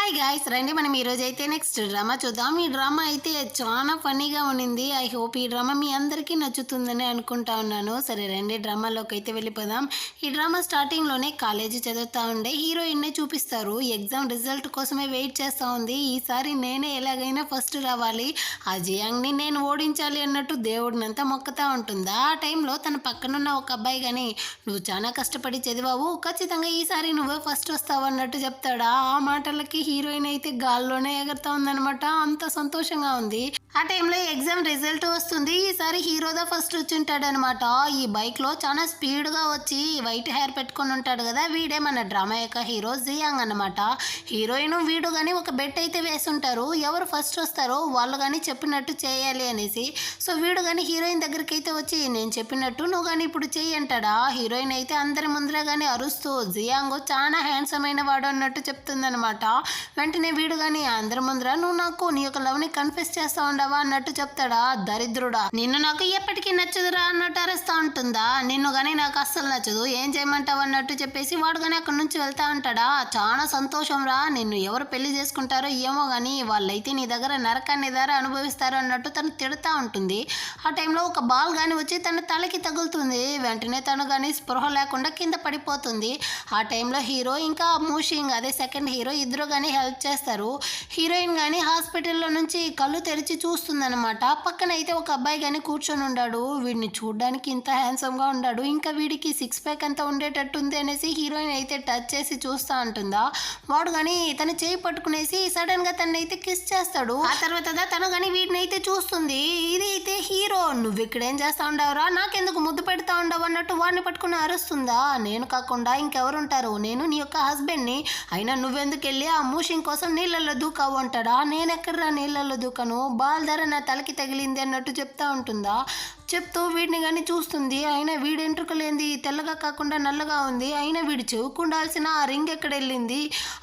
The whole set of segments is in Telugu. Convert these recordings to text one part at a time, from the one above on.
హాయ్ గాయ్స్, రండి మనం ఈరోజు అయితే నెక్స్ట్ డ్రామా చూద్దాం. ఈ డ్రామా అయితే చాలా ఫన్నీగా ఉండింది. ఐ హోప్ ఈ డ్రామా మీ అందరికీ నచ్చుతుందని అనుకుంటా ఉన్నాను. సరే రండి డ్రామాలోకి అయితే వెళ్ళిపోదాం. ఈ డ్రామా స్టార్టింగ్లోనే కాలేజీ చదువుతూ ఉండే హీరోయిన్నే చూపిస్తారు. ఎగ్జామ్ రిజల్ట్ కోసమే వెయిట్ చేస్తూ ఉంది. ఈసారి నేనే ఎలాగైనా ఫస్ట్ రావాలి, ఆ జియాంగ్ని నేను ఓడించాలి అన్నట్టు దేవుడినంతా మొక్కుతూ ఉంటుందా. ఆ టైంలో తన పక్కనున్న ఒక అబ్బాయి కానీ, నువ్వు చాలా కష్టపడి చదివావు, ఖచ్చితంగా ఈసారి నువ్వే ఫస్ట్ వస్తావు అన్నట్టు చెప్తాడా. ఆ మాటలకి హీరోయిన్ అయితే గాల్లోనే ఎగురుతా ఉందనమాట. అంత సంతోషంగా ఉంది. ఆ టైంలో ఎగ్జామ్ రిజల్ట్ వస్తుంది. ఈసారి హీరోదా ఫస్ట్ వచ్చింటాడనమాట. ఈ బైక్లో చాలా స్పీడ్గా వచ్చి వైట్ హెయిర్ పెట్టుకొని ఉంటాడు కదా, వీడే మన డ్రామా యొక్క హీరో జియాంగ్ అనమాట. హీరోయిన్ వీడు కానీ ఒక బెట్ అయితే వేసుంటారు, ఎవరు ఫస్ట్ వస్తారో వాళ్ళు కానీ చెప్పినట్టు చేయాలి అనేసి. సో వీడు కానీ హీరోయిన్ దగ్గరికి అయితే వచ్చి, నేను చెప్పినట్టు నువ్వు కానీ ఇప్పుడు చెయ్యి అంటాడా. హీరోయిన్ అయితే అందరి ముందరే కానీ అరుస్తూ, జియాంగ్ చాలా హ్యాండ్సమ్ అయిన వాడు అన్నట్టు చెప్తుందనమాట. వెంటనే వీడు కానీ, అందరి ముందర నువ్వు నాకు నీ యొక్క లవ్ని కన్ఫెస్ చేస్తా ఉండవా అన్నట్టు చెప్తాడా. దరిద్రుడా, నిన్ను నాకు ఎప్పటికీ నచ్చదురా అన్నట్టు అరుస్తూ ఉంటుందా. నిన్ను కానీ నాకు అస్సలు నచ్చదు, ఏం చేయమంటావు అన్నట్టు చెప్పేసి వాడు కానీ అక్కడి నుంచి వెళ్తా ఉంటాడా. చాలా సంతోషం రా, నిన్ను ఎవరు పెళ్లి చేసుకుంటారో ఏమో కానీ వాళ్ళైతే నీ దగ్గర నరకాన్ని ధర అనుభవిస్తారు అన్నట్టు తను తిడతా ఉంటుంది. ఆ టైంలో ఒక బాల్ కానీ వచ్చి తన తలకి తగులుతుంది. వెంటనే తను కానీ స్పృహ లేకుండా కింద పడిపోతుంది. ఆ టైంలో హీరో ఇంకా మూషింగ్, అదే సెకండ్ హీరో, ఇద్దరు కానీ హెల్ప్ చేస్తారు. హీరోయిన్ కానీ హాస్పిటల్లో నుంచి కళ్ళు తెరిచి చూస్తుందన్నమాట. పక్కన అయితే ఒక అబ్బాయి కానీ కూర్చొని ఉన్నాడు. వీడిని చూడడానికి ఇంత హ్యాండ్సమ్గా ఉన్నాడు, ఇంకా వీడికి సిక్స్ ప్యాక్ అంతా ఉండేటట్టు ఉంది అనేసి హీరోయిన్ అయితే టచ్ చేసి చూస్తూ ఉంటుందా. వాడు కానీ తన చేయి పట్టుకునేసి సడన్గా తను అయితే కిస్ చేస్తాడు. ఆ తర్వాత తను కానీ వీడిని అయితే చూస్తుంది. ఇది అయితే హీరో, నువ్వు ఇక్కడ ఏం చేస్తా ఉండవురా, నాకెందుకు ముద్దు పెడతా ఉండవు అన్నట్టు వాడిని పట్టుకుని అరుస్తుందా. నేను కాకుండా ఇంకెవరుంటారు, నేను నీ యొక్క హస్బెండ్ని, అయినా నువ్వెందుకు వెళ్ళి ఆ మూషింగ్ కోసం నీళ్ళల్లో దూకావు అంటాడా. నేనెక్కడ్రా నీళ్ళల్లో దూకను, బాల్ ధర నా తలకి తగిలింది అన్నట్టు చెప్తా ఉంటుందా. చెప్తూ వీడిని కానీ చూస్తుంది. అయినా వీడి ఎంట్రుకలేంది తెల్లగా కాకుండా నల్లగా ఉంది, అయినా వీడు చెవుకుండాల్సిన ఆ రింగ్ ఎక్కడ వెళ్ళింది,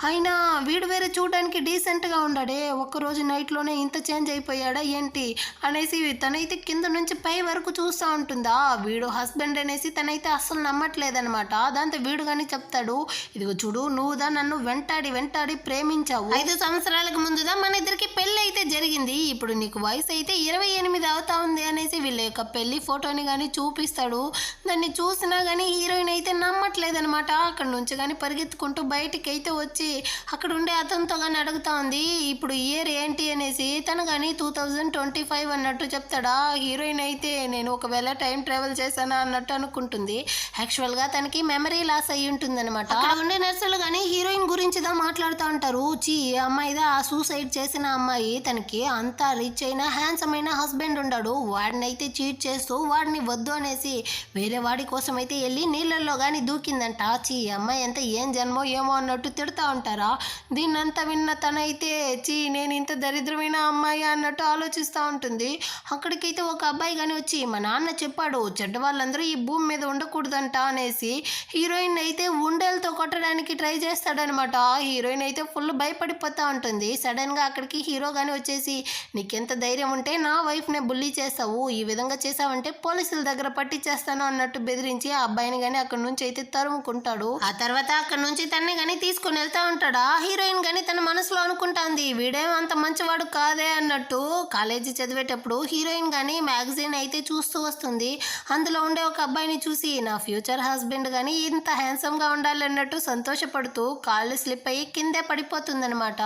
అయినా వీడు వేరే చూడడానికి డీసెంట్గా ఉన్నాడే, ఒక్కరోజు నైట్లోనే ఇంత చేంజ్ అయిపోయాడా ఏంటి అనేసి తనైతే కింద నుంచి పై వరకు చూస్తూ ఉంటుందా. వీడు హస్బెండ్ అనేసి తనైతే అస్సలు నమ్మట్లేదనమాట. దాంతో వీడు కానీ చెప్తాడు, ఇదిగో చూడు, నువ్వుదా నన్ను వెంటాడి వెంటాడి ప్రేమించావు, 5 సంవత్సరాలకు ముందుదా మన ఇద్దరికి పెళ్ళి అయితే జరిగింది, ఇప్పుడు నీకు వయసు అయితే 28 అవుతా ఉంది అనేసి వీళ్ళ యొక్క పెళ్లి ఫోటోని కానీ చూపిస్తాడు. దాన్ని చూసినా కానీ హీరోయిన్ అయితే నమ్మట్లేదనమాట. అక్కడ నుంచి కానీ పరిగెత్తుకుంటూ బయటికి అయితే వచ్చి అక్కడ ఉండే అతనితో కానీ అడుగుతా ఉంది, ఇప్పుడు ఇయర్ ఏంటి అనేసి. తను కానీ 2025 అన్నట్టు చెప్తాడా. హీరోయిన్ అయితే నేను ఒకవేళ టైం ట్రావెల్ చేశానా అన్నట్టు అనుకుంటుంది. యాక్చువల్గా తనకి మెమరీ లాస్ అయ్యి ఉంటుంది అనమాట. అక్కడ ఉండే నర్సులు కానీ హీరోయిన్ గురించిదా మాట్లాడుతూ ఉంటారు. ఈ అమ్మాయిదా ఆ సూసైడ్ చేసిన అమ్మాయి, తనకి అంతా రిచ్ అయిన హ్యాండ్సమ్ అయిన హస్బెండ్ ఉన్నాడు, వాడిని అయితే చీట్ చేస్తూ వాడిని వద్దు అనేసి వేరే వాడి కోసం అయితే వెళ్ళి నీళ్ళల్లో కానీ దూకిందంట. ఈ అమ్మాయి ఎంత ఏం జన్మో ఏమో అన్నట్టు తిడతా ఉంటారా. దీన్నంతా విన్న తనైతే నేను ఇంత దరిద్రమైన అమ్మాయి అన్నట్టు ఆలోచిస్తూ ఉంటుంది. అక్కడికైతే ఒక అబ్బాయి కానీ వచ్చి, మా నాన్న చెప్పాడు చెడ్డ వాళ్ళందరూ ఈ భూమి మీద ఉండకూడదంట అనేసి హీరోయిన్ అయితే ఉండేలతో కొట్టడానికి ట్రై చేస్తాడనమాట. హీరోయిన్ అయితే ఫుల్ భయపడిపోతూ ఉంటుంది. సడన్గా అక్కడికి హీరో కానీ వచ్చేసి, నీకెంత ధైర్యం ఉంటే నా వైఫ్నే బుల్లీ చేస్తావు, ఈ విధంగా చేసావంటే పోలీసుల దగ్గర పట్టించేస్తాను అన్నట్టు బెదిరించి ఆ అబ్బాయిని కానీ అక్కడ నుంచి అయితే తరుముకుంటాడు. ఆ తర్వాత అక్కడ నుంచి తన్ని కానీ తీసుకుని వెళ్తా ఉంటాడా. హీరోయిన్ కానీ తన మనసులో అనుకుంటాంది, వీడేం అంత మంచివాడు కాదే అన్నట్టు. కాలేజీ చదివేటప్పుడు హీరోయిన్ కానీ మ్యాగజైన్ అయితే చూస్తూ వస్తుంది. అందులో ఉండే ఒక అబ్బాయిని చూసి, నా ఫ్యూచర్ హస్బెండ్ కానీ ఇంత హ్యాండ్సమ్గా ఉండాలి అన్నట్టు సంతోషపడుతూ కాళ్ళు స్లిప్ అయ్యి కిందే పడిపోతుందనమాట.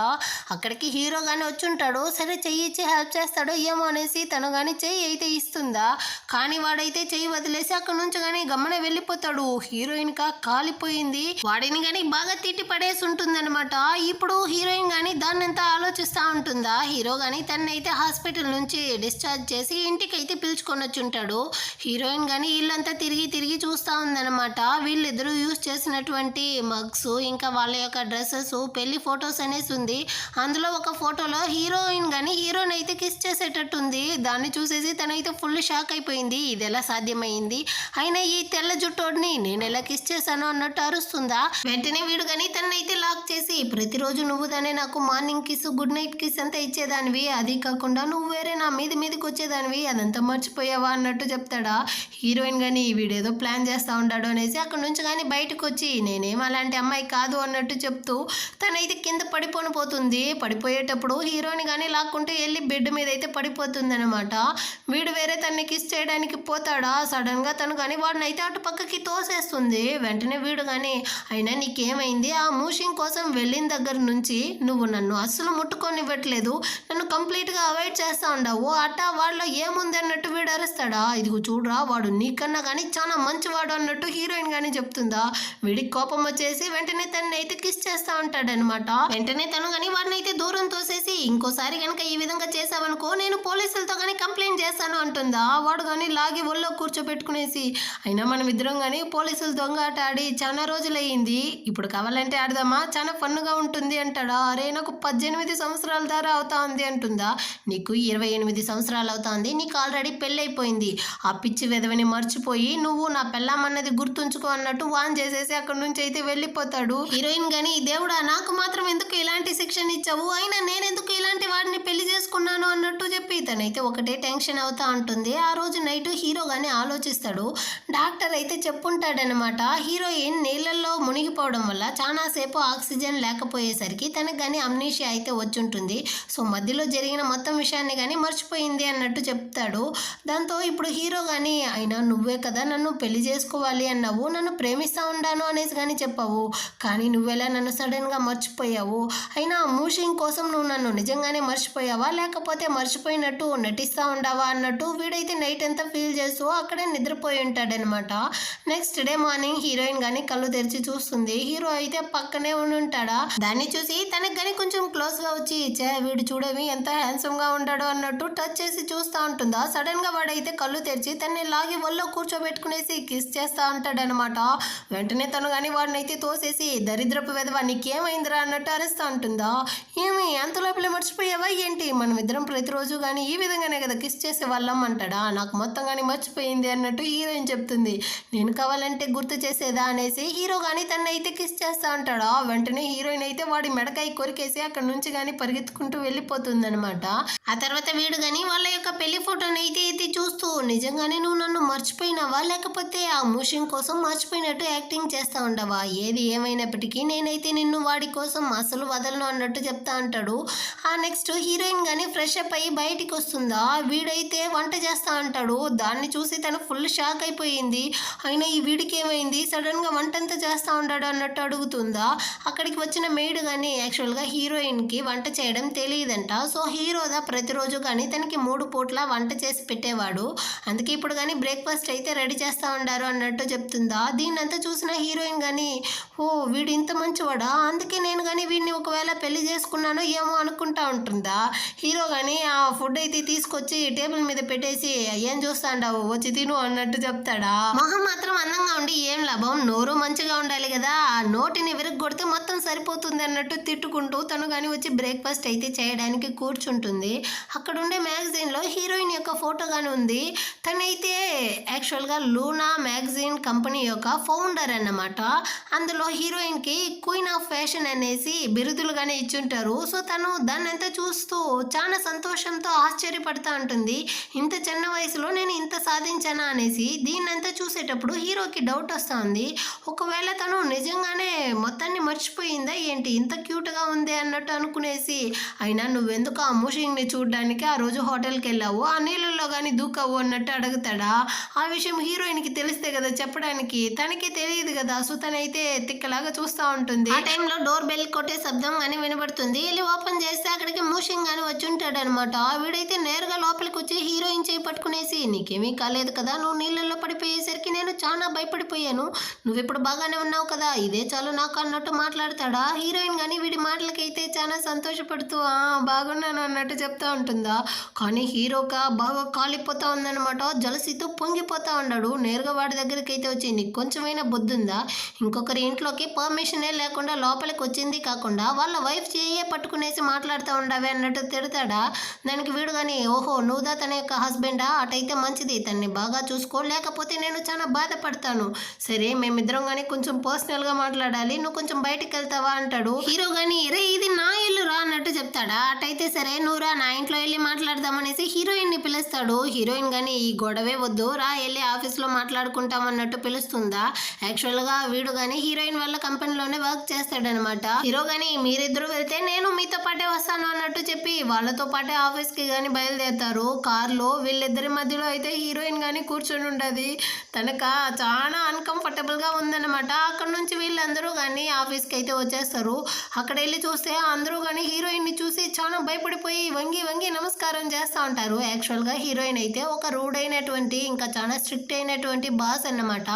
అక్కడికి హీరో కానీ వచ్చి ఉంటాడు. సరే చెయ్యి ఇచ్చి హెల్ప్ చేస్తాడో ఏమో అనేసి తను కానీ చెయ్యి అయితే ఇస్తుందా. కానీ వాడైతే చెయ్యి వదిలేసి అక్కడ నుంచి కానీ గమ్మన వెళ్ళిపోతాడు. హీరోయిన్ కా కాలిపోయింది. వాడిని కానీ బాగా తిట్టి పడేసి ఉంటుందన్నమాట. ఇప్పుడు హీరోయిన్ కానీ దాన్నంతా ఆలోచిస్తూ ఉంటుందా. హీరో కానీ తనైతే హాస్పిటల్ నుంచి డిశ్చార్జ్ చేసి ఇంటికి అయితే పిలుచుకొని వచ్చి ఉంటాడు. హీరోయిన్ కానీ ఇల్లంతా తిరిగి తిరిగి చూస్తూ ఉందన్నమాట. వీళ్ళిద్దరూ యూజ్ చేసినటువంటి మగ్స్, ఇంకా వాళ్ళ యొక్క డ్రెస్సెస్, పెళ్లి ఫొటోస్ అనేసి ఉంది. అందులో ఒక ఫోటోలో హీరోయిన్ కానీ హీరోని అయితే కిస్ చేసేటట్టుంది. దాన్ని చూసేసి తనైతే ఫుల్ షాక్ అయిపోయింది. ఇది ఎలా సాధ్యమైంది, అయినా ఈ తెల్ల జుట్టోడిని నేను ఎలా కిస్ చేశాను అన్నట్టు అరుస్తుందా. వెంటనే వీడు కానీ తనైతే లాక్ చేసి, ప్రతిరోజు నువ్వు దానే నాకు morning kiss good night kiss అంతా ఇచ్చేదానివి, అది కాకుండా నువ్వు వేరే నా మీదకి వచ్చేదానివి, అదంతా మర్చిపోయావా అన్నట్టు చెప్తాడా. హీరోయిన్ కానీ వీడేదో ప్లాన్ చేస్తూ ఉంటాడు అనేసి అక్కడ నుంచి కానీ బయటకు వచ్చి నేనేం అలాంటి అమ్మాయి కాదు అన్నట్టు చెప్తూ తనైతే కింద పోతుంది. పడిపోయేటప్పుడు హీరోయిన్ కానీ లాక్కుంటూ వెళ్ళి బెడ్ మీద అయితే పడిపోతుంది అనమాట. వీడు వేరే తనని కిస్ చేయడానికి పోతాడా, సడన్గా తను కానీ వాడిని అయితే అటు పక్కకి తోసేస్తుంది. వెంటనే వీడు కానీ అయినా నీకేమైంది, ఆ మూషింగ్ కోసం వెళ్ళిన దగ్గర నుంచి నువ్వు నన్ను అస్సలు ముట్టుకొనివ్వట్లేదు, నన్ను కంప్లీట్గా అవాయిడ్ చేస్తూ ఉండవు, అట్టా వాళ్ళలో ఏముంది అన్నట్టు వీడు అరుస్తాడా. ఇదిగో చూడరా వాడు నీకన్నా కానీ చాలా మంచివాడు అన్నట్టు హీరోయిన్ కానీ చెప్తుందా. వీడికి కోపం వచ్చేసి వెంటనే తనని అయితే కిస్ చేస్తూ ఉంటాడనమాట. వెంటనే తను కానీ వాడిని అయితే దూరం తోసేసి ఇంకోసారి కనుక ఈ విధంగా చేసావనుకో నేను పోలీసులతో కానీ కంప్లైంట్ చేస్తాను అంటుందా. వాడు కానీ లాగి ఒళ్ళో కూర్చోబెట్టుకునేసి అయినా మనం ఇద్దరం కానీ పోలీసులు దొంగ ఆట ఆడి చాలా రోజులయ్యింది, ఇప్పుడు కావాలంటే ఆడదామా, చాలా ఫన్గా ఉంటుంది అంటాడా. అరే నాకు 18 సంవత్సరాల దాకా అవుతా ఉంది అంటుందా. నీకు 28 సంవత్సరాలు అవుతా ఉంది, నీకు ఆల్రెడీ పెళ్ళైపోయింది, ఆ పిచ్చి వెధవని మర్చిపోయి నువ్వు నా పెళ్ళామన్నది గుర్తుంచుకో అన్నట్టు వాన్ చేసేసి అక్కడి నుంచి అయితే వెళ్ళిపోతాడు. హీరోయిన్ కానీ దేవుడా నాకు మాత్రం ఎందుకు ఇలాంటి శిక్షణ ఇచ్చావు, అయినా నేనెందుకు ఇలాంటి వాడిని పెళ్లి చేసుకున్నాను అన్నట్టు చెప్పి తనైతే ఒకటే టెన్షన్ అవుతా ఉంటుంది. ఆ రోజు నైట్ హీరో కానీ ఆలోచిస్తాడు. డాక్టర్ అయితే చెప్పుంటాడనమాట, హీరోయిన్ నీళ్ళల్లో మునిగిపోవడం వల్ల చాలాసేపు ఆక్సిజన్ లేకపోయేసరికి తనకు కానీ అమ్నీషియా అయితే వచ్చుంటుంది. సో మధ్యలో జరిగిన మొత్తం విషయాన్ని కానీ మర్చిపోయింది అన్నట్టు చెప్తాడు. దాంతో ఇప్పుడు హీరో కానీ అయినా నువ్వే కదా నన్ను పెళ్లి చేసుకోవాలి అన్నావు, నన్ను ప్రేమిస్తూ ఉండాను అనేసి కానీ చెప్పావు, కానీ నువ్వెలా నన్ను సడన్గా మర్చిపోయావు, అయినా మూషింగ్ కోసం నువ్వు నన్ను నిజంగానే మర్చిపోయావా లేకపోతే మర్చిపోయినట్టు నటిస్తూ ఉండావా అన్నట్టు వీడైతే నైట్ అంతా ఫీల్ చేస్తూ అక్కడే నిద్రపోయి ఉంటాడనమాట. నెక్స్ట్ డే మార్నింగ్ హీరోయిన్ కానీ కళ్ళు తెరిచి చూస్తుంది. హీరో అయితే పక్కనే ఉంటాడా. దాన్ని చూసి తనకు కానీ కొంచెం క్లోజ్గా వచ్చి వీడు చూడవి ఎంత హ్యాండ్సమ్గా ఉంటాడో అన్నట్టు టచ్ చేసి చూస్తూ ఉంటుందా. సడన్గా వాడైతే కళ్ళు తెరిచి తనని లాగి ఒళ్ళో కూర్చోబెట్టుకునేసి కిస్ చేస్తూ ఉంటాడనమాట. వెంటనే తను కానీ వాడిని అయితే తోసేసి దరిద్రపు వెధవా నీకేమైందిరా అన్నట్టు అరుస్తూ ఉంటుందా. ఏమి అంత లోపలే మర్చిపోయావా ఏంటి, మనం ఇద్దరం ప్రతిరోజు కానీ ఈ విధంగానే కదా కిస్ చేసే వాళ్ళం అంటాడా. నాకు మొత్తం కానీ మర్చిపోయింది అన్నట్టు హీరోయిన్ చెప్తుంది. నేను కావాలంటే గుర్తు చేసేదా అనేసి హీరో కానీ తను అయితే కిస్ చేస్తా అంటాడా. వెంటనే హీరోయిన్ అయితే వాడి మెడకాయ కొరికేసి అక్కడ నుంచి కానీ పరిగెత్తుకుంటూ వెళ్ళిపోతుంది అనమాట. ఆ తర్వాత వీడు కానీ వాళ్ళ యొక్క పెళ్లి ఫోటోని అయితే ఎత్తి చూస్తూ నిజంగానే నువ్వు నన్ను మర్చిపోయినావా లేకపోతే ఆ మూషింగ్ కోసం మర్చిపోయినట్టు యాక్టింగ్ చేస్తా ఉండవా, ఏది ఏమైనప్పటికీ నేనైతే నిన్ను వాడి కోసం అసలు వదలను అన్నట్టు చెప్తా అంటాడు. ఆ నెక్స్ట్ హీరోయిన్ కానీ ఫ్రెష్ అప్ అయ్యి బయటికి వస్తుందా. వీడైతే వంట చేస్తా అంటాడు. దాన్ని చూసి తను ఫుల్ షాక్ అయిపోయింది. అయినా ఈ వీడికి ఏమైంది సడన్గా వంట అంతా చేస్తూ ఉంటాడు అన్నట్టు అడుగుతుందా. అక్కడికి వచ్చిన మెయిడ్ కానీ యాక్చువల్గా హీరోయిన్కి వంట చేయడం తెలియదంట. సో హీరోదా ప్రతిరోజు కానీ తనకి 3 పూట్ల వంట చేసి పెట్టేవాడు, అందుకే ఇప్పుడు కానీ బ్రేక్ఫాస్ట్ అయితే రెడీ చేస్తూ ఉండారు అన్నట్టు చెప్తుందా. దీన్నంతా చూసిన హీరోయిన్ కానీ ఓ వీడు ఇంత మంచివాడా, అందుకే నేను కానీ వీడిని ఒకవేళ పెళ్లి చేసుకున్నానో ఏమో అనుకుంటా ఉంటుందా. హీరో కానీ ఆ ఫుడ్ అయితే తీసుకొచ్చి టేబుల్ మీద పెట్టేసి ఏం చూస్తా అంటావు వచ్చి తిను అన్నట్టు చెప్తాడా. మొహం మాత్రం అందంగా ఉండి ఏం లాభం, నోరు మంచిగా ఉండాలి కదా, ఆ నోటిని విరగొడితే మొత్తం సరిపోతుంది అన్నట్టు తిట్టుకుంటూ తను కానీ వచ్చి బ్రేక్ఫాస్ట్ అయితే చేయడానికి కూర్చుంటుంది. అక్కడ ఉండే మ్యాగజైన్లో హీరోయిన్ యొక్క ఫోటో కానీ ఉంది. తనైతే యాక్చువల్గా లూనా మ్యాగజైన్ కంపెనీ యొక్క ఫౌండర్ అన్నమాట. అందులో హీరోయిన్కి క్వీన్ ఆఫ్ ఫ్యాషన్ అనేసి బిరుదులుగానే ఇచ్చుంటారు. సో తను దాన్ని అంతా చూస్తూ చాలా సంతోషంతో ఆశ్చర్యపడతా ఉంటుంది. ఇంత చిన్న వయసులో నేను ఇంత సాధించానా అనేసి. దీన్నంతా చూసేటప్పుడు హీరోకి డౌట్ వస్తూ ఉంది, ఒకవేళ తను నిజంగానే మొత్తాన్ని మర్చిపోయిందా ఏంటి, ఇంత క్యూట్గా ఉంది అన్నట్టు అనుకునేసి. అయినా నువ్వెందుకు ఆ మూషింగ్ని చూడడానికి ఆ రోజు హోటల్కి వెళ్ళావు, ఆ నీళ్ళల్లో కానీ దూకావు అన్నట్టు అడుగుతాడా. ఆ విషయం హీరోయిన్కి తెలిస్తే కదా చెప్పడానికి, తనకే తెలియదు కదా. సో తనైతే తిక్కలాగా చూస్తూ ఉంటుంది. ఆ టైంలో డోర్ బెల్ కొట్టే శబ్దం కానీ వినబడుతుంది. వెళ్ళి ఓపెన్ చేస్తే అక్కడికి మూషింగ్ కానీ వచ్చి ఉంటాడు అనమాట. వీడైతే నేరుగా లోపలికి వచ్చి హీరోయిన్ చేయి పట్టుకునేసి నీకేమీ కాలేదు కదా, నువ్వు నీళ్ళల్లో పడిపోయేసరికి నేను చాలా భయపడిపోయాను, నువ్వు ఇప్పుడు బాగానే ఉన్నావు కదా, ఇదే చాలు నాకు అన్నట్టు మాట్లాడతాడా. హీరోయిన్ కానీ వీడి మాటలకైతే చాలా సంతోషపడుతూ బాగున్నాను అన్నట్టు చెప్తా ఉంటుందా. కానీ హీరోగా బాగా కాలిపోతా ఉందన్నమాట. జలసితో పొంగిపోతా ఉన్నాడు. నేరుగా వాడి దగ్గరికి అయితే వచ్చి నీకు కొంచెమైనా బుద్ధి ఉందా, ఇంకొకరి ఇంట్లోకి పర్మిషనే లేకుండా లోపలికి వచ్చింది కాకుండా వాళ్ళ వైఫ్ చేయే పట్టుకునేసి మాట్లాడుతూ ఉండవే అన్నట్టు తిడతాడా. దానికి వీడు కానీ ఓహో నువ్వుదా తన యొక్క హస్బెండా, అటైతే మంచిది, తన్ని బాగా చూసుకో లేకపోతే నేను చాలా బాధపడతాను. సరే మేమిద్దరం కానీ కొంచెం పర్సనల్గా మాట్లాడాలి, నువ్వు కొంచెం బయటికి వెళ్తావా ఆపుతావా అంటాడు. హీరో గాని రే ఇది నా ఇల్లు రా అన్నట్టు చెప్తాడా. అటైతే సరే నువ్వు రా నా ఇంట్లో వెళ్ళి మాట్లాడదామనేసి హీరోయిన్ ని పిలుస్తాడు. హీరోయిన్ గాని ఈ గొడవే వద్దు రా వెళ్ళి ఆఫీస్ లో మాట్లాడుకుంటాం అన్నట్టు పిలుస్తుందా. యాక్చువల్ గా వీడు గాని హీరోయిన్ వాళ్ళ కంపెనీలోనే వర్క్ చేస్తాడనమాట. హీరో గాని మీరిద్దరు వెళ్తే నేను మీతో పాటే వస్తాను అన్నట్టు చెప్పి వాళ్ళతో పాటే ఆఫీస్ కి గాని బయలుదేరుతారు. కార్ లో వీళ్ళిద్దరి మధ్యలో అయితే హీరోయిన్ గాని కూర్చొని ఉండదు. తనక చాలా అన్కంఫర్టబుల్ గా ఉందన్నమాట. అక్కడ నుంచి వీళ్ళందరూ కానీ ఆఫీస్కి అయితే వచ్చేస్తారు. అక్కడ వెళ్ళి చూస్తే అందరూ కానీ హీరోయిన్ని చూసి చాలా భయపడిపోయి వంగి వంగి నమస్కారం చేస్తూ ఉంటారు. యాక్చువల్గా హీరోయిన్ అయితే ఒక రూడ్ అయినటువంటి ఇంకా చాలా స్ట్రిక్ట్ అయినటువంటి బాస్ అన్నమాట.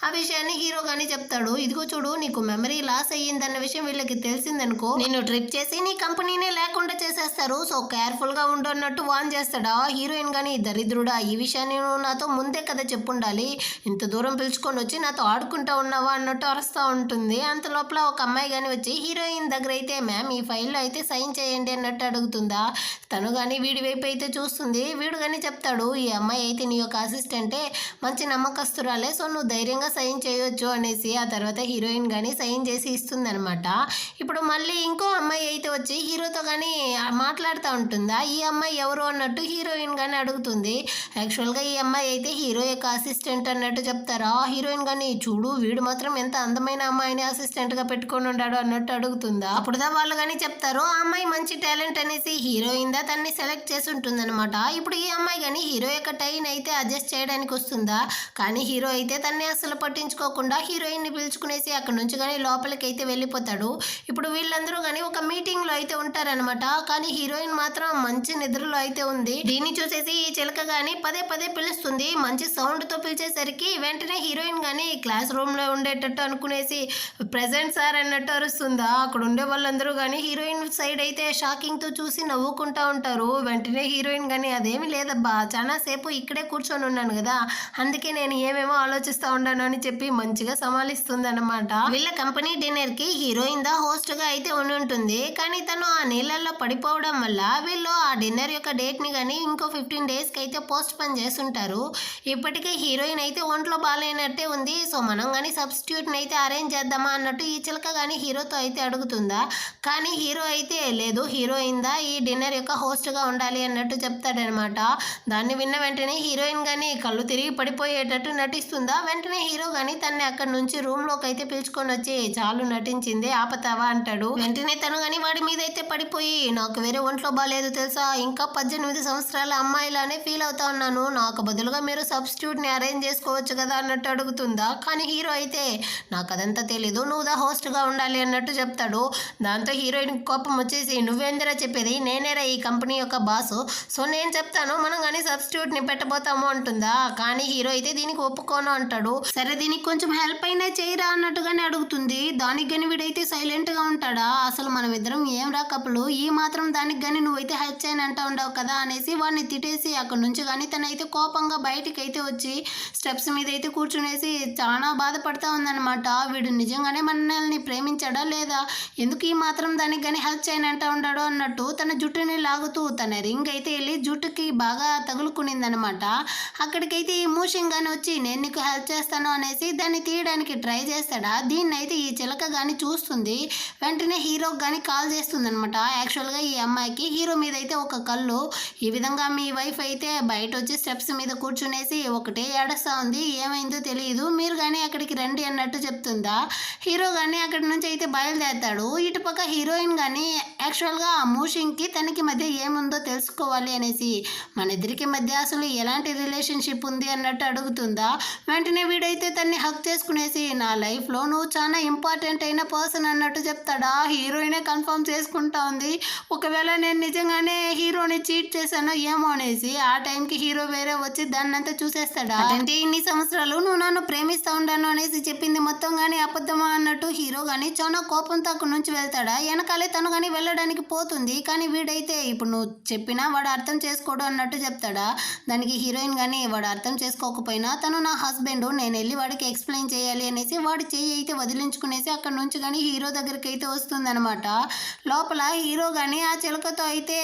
ఆ విషయాన్ని హీరో కానీ చెప్తాడు. ఇదిగో చూడు నీకు మెమరీ లాస్ అయ్యిందన్న విషయం వీళ్ళకి తెలిసిందనుకో నిన్ను ట్రిప్ చేసి నీ కంపెనీనే లేకుండా చేసేస్తారు. సో కేర్ఫుల్గా ఉండు అన్నట్టు వాన్ చేస్తాడా. హీరోయిన్ కానీ దరిద్రుడా ఈ విషయాన్ని నువ్వు నాతో ముందే కదా చెప్పుండాలి, ఇంత దూరం పిలుచుకొని వచ్చి నాతో ఆడుకుంటా ఉన్నావా అన్నట్టు అరుస్తూ ఉంటుంది. అంత లోపల ఒక అమ్మాయి కానీ వచ్చి హీరోయిన్ దగ్గర అయితే మ్యామ్ ఈ ఫైల్లో అయితే సైన్ చేయండి అన్నట్టు అడుగుతుందా. తను కానీ వీడి వైపు అయితే చూస్తుంది. వీడు కానీ చెప్తాడు ఈ అమ్మాయి అయితే నీ యొక్క అసిస్టెంటే, మంచి నమ్మకస్తురాలే, సో నువ్వు ధైర్యంగా సైన్ చేయొచ్చు అనేసి ఆ తర్వాత హీరోయిన్ కానీ సైన్ చేసి ఇస్తుంది అనమాట. ఇప్పుడు మళ్ళీ ఇంకో అమ్మాయి అయితే వచ్చి హీరోతో కానీ మాట్లాడుతూ ఉంటుందా. ఈ అమ్మాయి ఎవరు అన్నట్టు హీరోయిన్ కానీ అడుగుతుంది. యాక్చువల్గా ఈ అమ్మాయి అయితే హీరో యొక్క అసిస్టెంట్ అన్నట్టు చెప్తారా. హీరోయిన్ కానీ చూడు వీడు మాత్రం ఎంత అందమైన అమ్మాయిని అసిస్టెంట్ గా పెట్టుకొని ఉన్నాడు అన్నట్టు అడుగుతుందా. అప్పుడుదా వాళ్ళు కానీ చెప్తారు ఆ అమ్మాయి మంచి టాలెంట్ అనేసి హీరోయిన్ దా తన్ని సెలెక్ట్ చేసి ఉంటుంది అనమాట. ఇప్పుడు ఈ అమ్మాయి కానీ హీరో యొక్క టైన్ అయితే అడ్జస్ట్ చేయడానికి వస్తుందా. కానీ హీరో అయితే తన్ని అసలు పట్టించుకోకుండా హీరోయిన్ ని పిలుచుకునేసి అక్కడ నుంచి కానీ లోపలికి అయితే వెళ్ళిపోతాడు. ఇప్పుడు వీళ్ళందరూ కానీ ఒక మీటింగ్ లో అయితే ఉంటారనమాట. కానీ హీరోయిన్ మాత్రం మంచి నిద్రలో అయితే ఉంది. దీన్ని చూసేసి ఈ చిలక గాని పదే పదే పిలుస్తుంది. మంచి సౌండ్ తో పిలిచేసరికి వెంటనే హీరోయిన్ గాని క్లాస్ రూమ్ లో ఉండేటట్టు అనుకునేసి ప్రెజెంట్ సార్ అన్నట్టు అరుస్తుందా. అక్కడ ఉండే వాళ్ళందరూ కానీ హీరోయిన్ సైడ్ అయితే షాకింగ్ తో చూసి నవ్వుకుంటా ఉంటారు. వెంటనే హీరోయిన్ కానీ అదేమి లేదబ్బా చాలా సేపు ఇక్కడే కూర్చొని ఉన్నాను కదా, అందుకే నేను ఏమేమో ఆలోచిస్తా ఉన్నాను అని చెప్పి మంచిగా సమాలిస్తుంది అనమాట. వీళ్ళ కంపెనీ డిన్నర్ కి హీరోయిన్ దా హోస్ట్ గా అయితే ఉంటుంది. కానీ తను ఆ నీళ్ళల్లో పడిపోవడం వల్ల వీళ్ళు ఆ డిన్నర్ యొక్క డేట్ ని కానీ ఇంకో 15 days కి అయితే పోస్ట్ పోన్ చేస్తుంటారు. ఇప్పటికే హీరోయిన్ అయితే ఒంట్లో బాగాలేనట్టే ఉంది. సో మనం కానీ సబ్స్టిట్యూట్ని అయితే అరేంజ్ చేద్దామా అన్నట్టు ఈ చిలక కానీ హీరోతో అయితే అడుగుతుందా. కానీ హీరో అయితే లేదు హీరోయిన్ దా ఈ డిన్నర్ యొక్క హోస్ట్గా ఉండాలి అన్నట్టు చెప్తాడనమాట. దాన్ని విన్న వెంటనే హీరోయిన్ కానీ కళ్ళు తిరిగి పడిపోయేటట్టు నటిస్తుందా. వెంటనే హీరో కానీ తన్ని అక్కడి నుంచి రూమ్లోకి అయితే పిలుచుకొని వచ్చి చాలు నటించింది ఆపతావా అంటాడు. వెంటనే తను కానీ వాడి మీద అయితే పడిపోయి నాకు వేరే ఒంట్లో బాగాలేదు తెలుసా, ఇంకా 18 సంవత్సరాల అమ్మాయిలానే ఫీల్ అవుతా ఉన్నాను, నాకు బదులుగా మీరు సబ్స్టిట్యూట్ని అరేంజ్ చేసుకోవచ్చు కదా అన్నట్టు అడుగుతుందా. కానీ హీరో అయితే నాకు అదంతా తెలీదు, నువ్వు దా హోస్ట్గా ఉండాలి అన్నట్టు చెప్తాడు. దాంతో హీరోయిన్ కోపం వచ్చేసి నువ్వేందిరా చెప్పేది, నేనేరా ఈ కంపెనీ యొక్క బాసు, సో నేను చెప్తాను మనం కానీ సబ్స్టిట్యూట్ని పెట్టబోతాము అంటుందా. కానీ హీరో అయితే దీనికి ఒప్పుకోను అంటాడు. సరే దీనికి కొంచెం హెల్ప్ అయినా చేయరా అన్నట్టుగానే అడుగుతుంది. దానికి కానీ వీడైతే సైలెంట్గా ఉంటాడా. అసలు మనం ఇద్దరం ఏం రా కప్పులు, ఈ మాత్రం దానికి కానీ నువ్వైతే హెల్ప్ చేయని అంటా ఉండవు కదా అనేసి వాడిని తిట్టేసి అక్కడ నుంచి కానీ తనైతే కోపంగా బయటికి అయితే వచ్చి స్టెప్స్ మీద అయితే కూర్చునేసి చాలా బాధపడతా ఉందన్నమాట. వీడు నిజంగానే మనల్ని ప్రేమించాడా లేదా, ఎందుకు ఈ మాత్రం దానికి కానీ హెల్ప్ చేయనంటా ఉంటాడు అన్నట్టు తన జుట్టుని లాగుతూ తన రింగ్ అయితే వెళ్ళి జుట్టుకి బాగా తగులుకునిందనమాట. అక్కడికైతే ఈ మూషింగ్ గాని వచ్చి నేను నీకు హెల్ప్ చేస్తాను అనేసి దాన్ని తీయడానికి ట్రై చేస్తాడా. దీన్ని అయితే ఈ చిలక కానీ చూస్తుంది. వెంటనే హీరోకి కానీ కాల్ చేస్తుంది అనమాట. యాక్చువల్గా ఈ అమ్మాయికి హీరో మీద అయితే ఒక కళ్ళు, ఈ విధంగా మీ వైఫ్ అయితే బయట వచ్చి స్టెప్స్ మీద కూర్చునేసి ఒకటే ఏడుస్తూ ఉంది, ఏమైందో తెలియదు, మీరు కానీ అక్కడికి రండి అన్నట్టు చెప్తుందా. హీరో కానీ అక్కడి నుంచి అయితే బయలుదేరతాడు. ఇటుపక్క హీరోయిన్ కానీ యాక్చువల్గా ఆ మూషింగ్కి తనకి మధ్య ఏముందో తెలుసుకోవాలి అనేసి మన ఇద్దరికి మధ్య అసలు ఎలాంటి రిలేషన్షిప్ ఉంది అన్నట్టు అడుగుతుందా. వెంటనే వీడైతే తన్ని హక్ చేసుకునేసి నా లైఫ్లో నువ్వు చాలా ఇంపార్టెంట్ అయిన పర్సన్ అన్నట్టు చెప్తాడా. హీరోయినే కన్ఫర్మ్ చేసుకుంటా ఉంది. ఒకవేళ నేను నిజంగానే హీరోని చీట్ చేశానో ఏమో అనేసి ఆ టైంకి హీరో వేరే వచ్చి దాన్ని అంతా చూసేస్తాడా. అంటే ఇన్ని సంవత్సరాలు నువ్వు నన్ను ప్రేమిస్తా ఉండాను అనేసి చెప్పింది మొత్తం కానీ అబద్ధమా అన్నట్టు హీరో కానీ చాలా కోపంతో అక్కడి నుంచి వెళ్తాడా. వెనకాలే తను కానీ వెళ్ళడానికి పోతుంది. కానీ వీడైతే ఇప్పుడు నువ్వు చెప్పినా వాడు అర్థం చేసుకోడు అన్నట్టు చెప్తాడా. దానికి హీరోయిన్ కానీ వాడు అర్థం చేసుకోకపోయినా తను నా హస్బెండ్, నేను వెళ్ళి వాడికి ఎక్స్ప్లెయిన్ చేయాలి అనేసి వాడి చెయ్యి అయితే వదిలించుకునేసి అక్కడ నుంచి కానీ హీరో దగ్గరికి అయితే వస్తుందన్నమాట. లోపల హీరో కానీ ఆ చిలకతో అయితే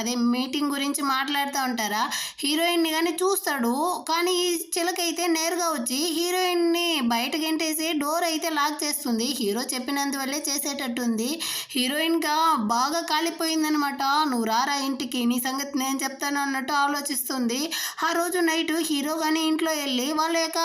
అదే మీటింగ్ గురించి మాట్లాడుతూ ఉంటారా. హీరోయిన్ని కానీ చూస్తాడు. కానీ ఈ చిలక అయితే నేరుగా వచ్చి హీరోయిన్ని బయట గెంటేసి డోర్ అయితే లాక్ చేస్తుంది. హీరో చెప్పి చెప్పినందువల్లే చేసేటట్టుంది. హీరోయిన్గా బాగా కాలిపోయిందనమాట. నువ్వు రారా ఇంటికి, నీ సంగతి నేను చెప్తాను అన్నట్టు ఆలోచిస్తుంది. ఆ రోజు నైట్ హీరో కానీ ఇంట్లో వెళ్ళి వాళ్ళ యొక్క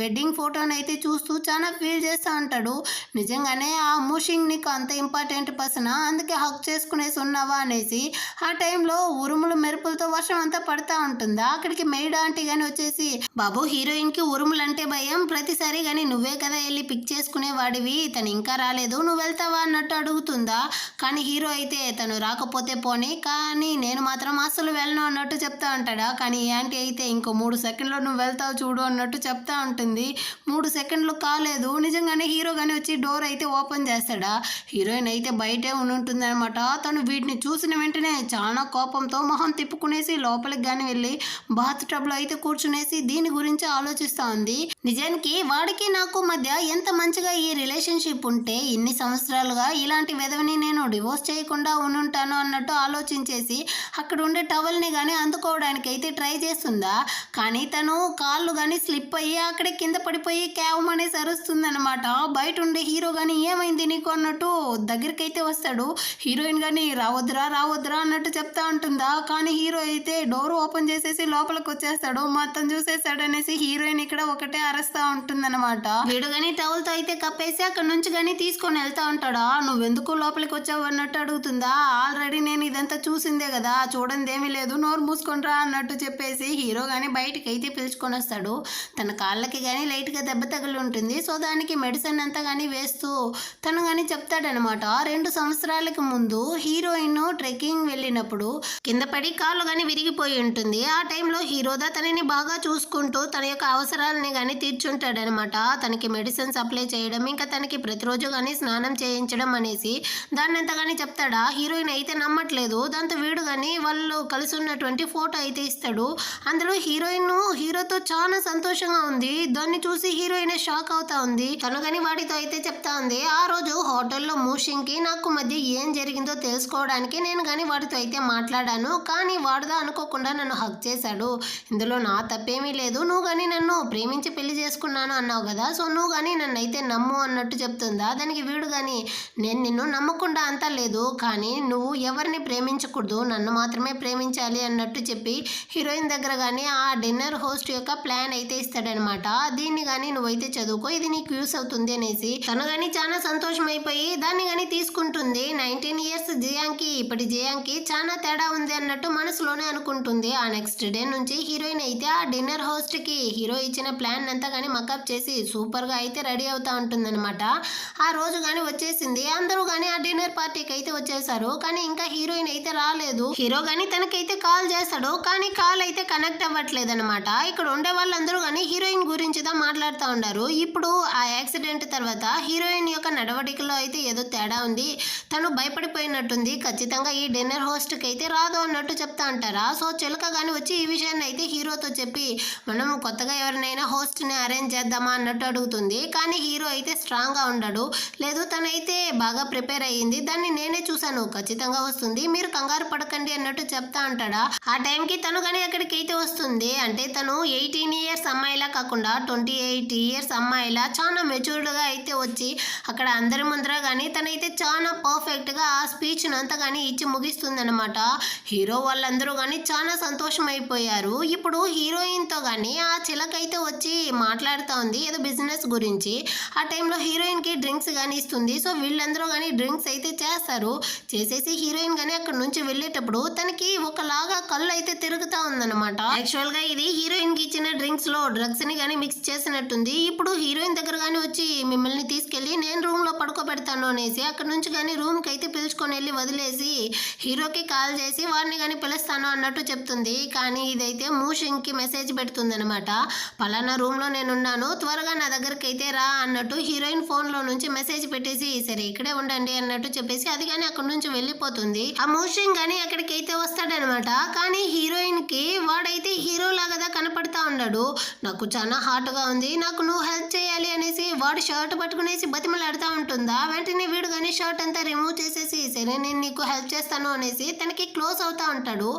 వెడ్డింగ్ ఫోటోని అయితే చూస్తూ చాలా ఫీల్ చేస్తూ ఉంటాడు. నిజంగానే ఆ మూషింగ్ నీకు అంత ఇంపార్టెంట్ పర్సనా, అందుకే హక్ చేసుకునేసి ఉన్నావా అనేసి. ఆ టైంలో ఉరుములు మెరుపులతో వర్షం అంతా పడతా ఉంటుందా. అక్కడికి మెయిడ్ ఆంటీ కానీ వచ్చేసి, బాబు హీరోయిన్కి ఉరుములు అంటే భయం, ప్రతిసారి కానీ నువ్వే కదా వెళ్ళి పిక్ చేసుకునేవాడివి, తను ఇంకా రాలేదు, నువ్వు వెళ్తావా అన్నట్టు అడుగుతుందా. కానీ హీరో అయితే తను రాకపోతే పోనీ, కానీ నేను మాత్రం అస్సలు వెళ్ళను అన్నట్టు చెప్తా ఉంటాడా. కానీ ఈ ఆంటీ అయితే ఇంకో 3 సెకండ్లో నువ్వు వెళ్తావు చూడు అన్నట్టు చెప్తా ఉంటుంది. 3 సెకండ్లు కాలేదు, నిజంగానే హీరో కానీ వచ్చి డోర్ అయితే ఓపెన్ చేస్తాడా. హీరోయిన్ అయితే బయటే ఉంటుంది అనమాట. తను వీటిని చూసిన వెంటనే చాలా కోపంతో మొహం తిప్పుకునేసి లోపలికి కానీ వెళ్ళి బాత్ టబ్లో అయితే కూర్చునేసి దీని గురించి ఆలోచిస్తూ ఉంది. నిజానికి వాడికి నాకు మధ్య ఎంత మంచిగా ఈ రిలేషన్షిప్ ఉంటే ఇన్ని సంవత్సరాలుగా ఇలాంటి వెధవని నేను డివోర్స్ చేయకుండా ఉంటాను అన్నట్టు ఆలోచించేసి అక్కడ ఉండే టవల్ని కానీ అందుకోవడానికి అయితే ట్రై చేస్తుందా. కానీ తను కాళ్ళు కానీ స్లిప్ అయ్యి అక్కడే కింద పడిపోయి క్యావమనే సరుస్తుందనమాట. బయట ఉండే హీరో కానీ ఏమైంది నీకు అన్నట్టు దగ్గరికి అయితే వస్తాడు. హీరోయిన్ కానీ రావద్దురా రావద్దురా అన్నట్టు చెప్తా ఉంటుందా. కానీ హీరో అయితే డోర్ ఓపెన్ చేసేసి లోపలికి వచ్చేస్తాడు. మొత్తం చూసేస్తాడు అనేసి హీరోయిన్ ఇక్కడ ఒకటే అరుస్తూ ఉంటుందన్నమాట. వీడు కానీ టవల్తో అయితే కప్పేసి అక్కడ నుంచి కానీ తీసుకొని వెళ్తా ఉంటాడా. నువ్వెందుకు లోపలికి వచ్చావు అన్నట్టు అడుగుతుందా. ఆల్రెడీ నేను ఇదంతా చూసిందే కదా, చూడండి ఏమీ లేదు, నోరు మూసుకొనిరా అన్నట్టు చెప్పేసి హీరో కానీ బయటికి అయితే పిలుచుకొని వస్తాడు. తన కాళ్ళకి కానీ లైట్గా దెబ్బ తగిలి ఉంటుంది. సో దానికి మెడిసిన్ అంతా కానీ వేస్తూ తను కానీ చెప్తాడనమాట. 2 సంవత్సరాలకు ముందు హీరోయిన్ ట్రెక్కింగ్ వెళ్ళినప్పుడు కింద పడి కాళ్ళు కానీ విరిగిపోయి ఉంటుంది. ఆ టైంలో హీరోదా తనని బాగా చూసుకుంటూ తన యొక్క అవసరాలని కానీ తీర్చుంటాడనమాట. తనకి మెడిసిన్స్ అప్లై చేయడం, ఇంకా తనకి ప్రతిరోజు కానీ స్నానం చేయించడం అనేసి దాన్నంతా కానీ చెప్తాడా. హీరోయిన్ అయితే నమ్మట్లేదు. దాంతో వీడు కానీ వాళ్ళు కలిసి ఉన్నటువంటి ఫోటో అయితే ఇస్తాడు. అందులో హీరోయిన్ హీరోతో చాలా సంతోషంగా ఉంది. దాన్ని చూసి హీరోయిన్ షాక్ అవుతా ఉంది. తను కానీ వాడితో అయితే చెప్తా ఉంది, ఆ రోజు హోటల్లో మూషింగ్కి నాకు మధ్య ఏం జరిగిందో తెలుసుకోవడానికి నేను కానీ వాడితో అయితే మాట్లాడాను. కానీ వాడుదా అనుకోకుండా నన్ను హక్ చేశాడు. ఇందులో నా తప్పేమీ లేదు. నువ్వు కానీ నన్ను ప్రేమించి పెళ్లి చేసుకున్నాను అన్నావు కదా, సో నువ్వు కానీ నన్ను అయితే నమ్ము అన్నట్టు చెప్తుందా. దానికి వీడు కానీ, నేను నిన్ను నమ్మకుండా అంతా లేదు, కానీ నువ్వు ఎవరిని ప్రేమించకూడదు, నన్ను మాత్రమే ప్రేమించాలి అన్నట్టు చెప్పి హీరోయిన్ దగ్గర కానీ ఆ డిన్నర్ హోస్ట్ యొక్క ప్లాన్ అయితే ఇస్తాడనమాట. దీన్ని కానీ నువ్వైతే చదువుకో, ఇది నీకు యూస్ అవుతుంది అనేసి. తను కానీ చాలా సంతోషం అయిపోయి దాన్ని కానీ తీసుకుంటుంది. 19 ఇయర్స్ జియాంకి ఇప్పటి జియాంకి చాలా తేడా ఉంది అన్నట్టు మనసులోనే అనుకుంటుంది. ఆ నెక్స్ట్ డే నుంచి హీరోయిన్ అయితే ఆ డిన్నర్ హోస్ట్ కి హీరో ఇచ్చిన ప్లాన్ అంతా కానీ మకప్ చేసి సూపర్ గా అయితే రెడీ అవుతా ఉంటుందన్నమాట. ఆ రోజు కానీ వచ్చేసింది. అందరూ కానీ ఆ డిన్నర్ పార్టీకి అయితే వచ్చేసారు. కానీ ఇంకా హీరోయిన్ అయితే రాలేదు. హీరో కానీ తనకైతే కాల్ చేస్తాడు. కానీ కాల్ అయితే కనెక్ట్ అవ్వట్లేదు అనమాట. ఇక్కడ ఉండే వాళ్ళందరూ కానీ హీరోయిన్ గురించి దా మాట్లాడుతూ ఉన్నారు. ఇప్పుడు ఆ యాక్సిడెంట్ తర్వాత హీరోయిన్ యొక్క నడవడికలో అయితే ఏదో తేడా ఉంది. తను భయపడిపోయినట్టుంది. ఖచ్చితంగా ఈ డిన్నర్ హోస్ట్ కి అయితే రాదు అన్నట్టు చెప్తా అంటారా. సో చిలక కానీ వచ్చి ఈ విషయాన్ని అయితే హీరోతో చెప్పి మనం కొత్తగా ఎవరినైనా హోస్ట్ ని అరేంజ్ చేద్దామా అన్నట్టు అడుగుతుంది. కానీ హీరో అయితే స్ట్రాంగ్ గా ఉండడు. లేదు, తనైతే బాగా ప్రిపేర్ అయ్యింది, దాన్ని నేనే చూసాను, ఖచ్చితంగా వస్తుంది, మీరు కంగారు పడకండి అన్నట్టు చెప్తా అంటాడా. ఆ టైంకి తను కానీ అక్కడికి అయితే వస్తుంది. అంటే తను 18 ఇయర్స్ అమ్మాయిలా కాకుండా 28 ఇయర్స్ అమ్మాయిలా చాలా మెచ్యూర్డ్ గా అయితే వచ్చి అక్కడ అందరి ముందర కానీ తనైతే చాలా పర్ఫెక్ట్ గా ఆ స్పీచ్ అంతా కానీ ఇచ్చి ముగిస్తుంది అనమాట. హీరో వాళ్ళందరూ కానీ చాలా సంతోషం అయిపోయారు. ఇప్పుడు హీరోయిన్ తో కానీ ఆ చిలకైతే వచ్చి మాట్లాడుతూ ఉంది ఏదో బిజినెస్ గురించి. ఆ టైంలో హీరోయిన్ కి డ్రింక్స్ కానీ ఇస్తుంది. సో వీళ్ళందరూ కానీ డ్రింక్స్ అయితే చేస్తారు. చేసేసి హీరోయిన్ కానీ అక్కడ నుంచి వెళ్ళేటప్పుడు తనకి ఒకలాగా కళ్ళు అయితే తిరుగుతా ఉందన్నమాట. యాక్చువల్ గా ఇది హీరోయిన్ కి ఇచ్చిన డ్రింక్స్ లో డ్రగ్స్ ని కానీ మిక్స్ చేసినట్టుంది. ఇప్పుడు హీరోయిన్ దగ్గర కానీ వచ్చి మిమ్మల్ని తీసుకెళ్లి నేను రూమ్ లో పడుకోబెడతాను అనేసి అక్కడ నుంచి కానీ రూమ్ కి అయితే పిలుచుకొని వెళ్ళి వదిలేసి హీరోకి కాల్ చేసి వారిని కానీ పిలుస్తాను అన్నట్టు చెప్తుంది. కానీ ఇదైతే మూషింగ్ కి మెసేజ్ పెడుతుంది అనమాట. పలానా రూమ్ లో నేనున్నాను, త్వరగా నా దగ్గరికి అయితే రా అన్నట్టు హీరోయిన్ ఫోన్ లో నుంచి మెసేజ్ పెట్టేసి సరే ఇక్కడే ఉండండి అన్నట్టు చెప్పేసి అది కానీ అక్కడ నుంచి వెళ్ళిపోతుంది. ఆ మూషింగ్ కానీ అక్కడికి అయితే వస్తాడనమాట. కానీ హీరోయిన్ కి వాడైతే హీరో లాగా కనపడతా ఉన్నాడు. నాకు చాలా హాట్ గా ఉంది, నాకు నువ్వు హెల్ప్ చేయాలి అనేసి వాడు షర్ట్ పట్టుకునేసి బతిమలాడుతూ ఉంటుందా. వెంటనే వీడు కానీ షర్ట్ అంతా రిమూవ్ చేసేసి సరే నేను నీకు హెల్ప్ చేస్తాను అనేసి తనకి క్లోజ్ అవుతా ఉంటాడు.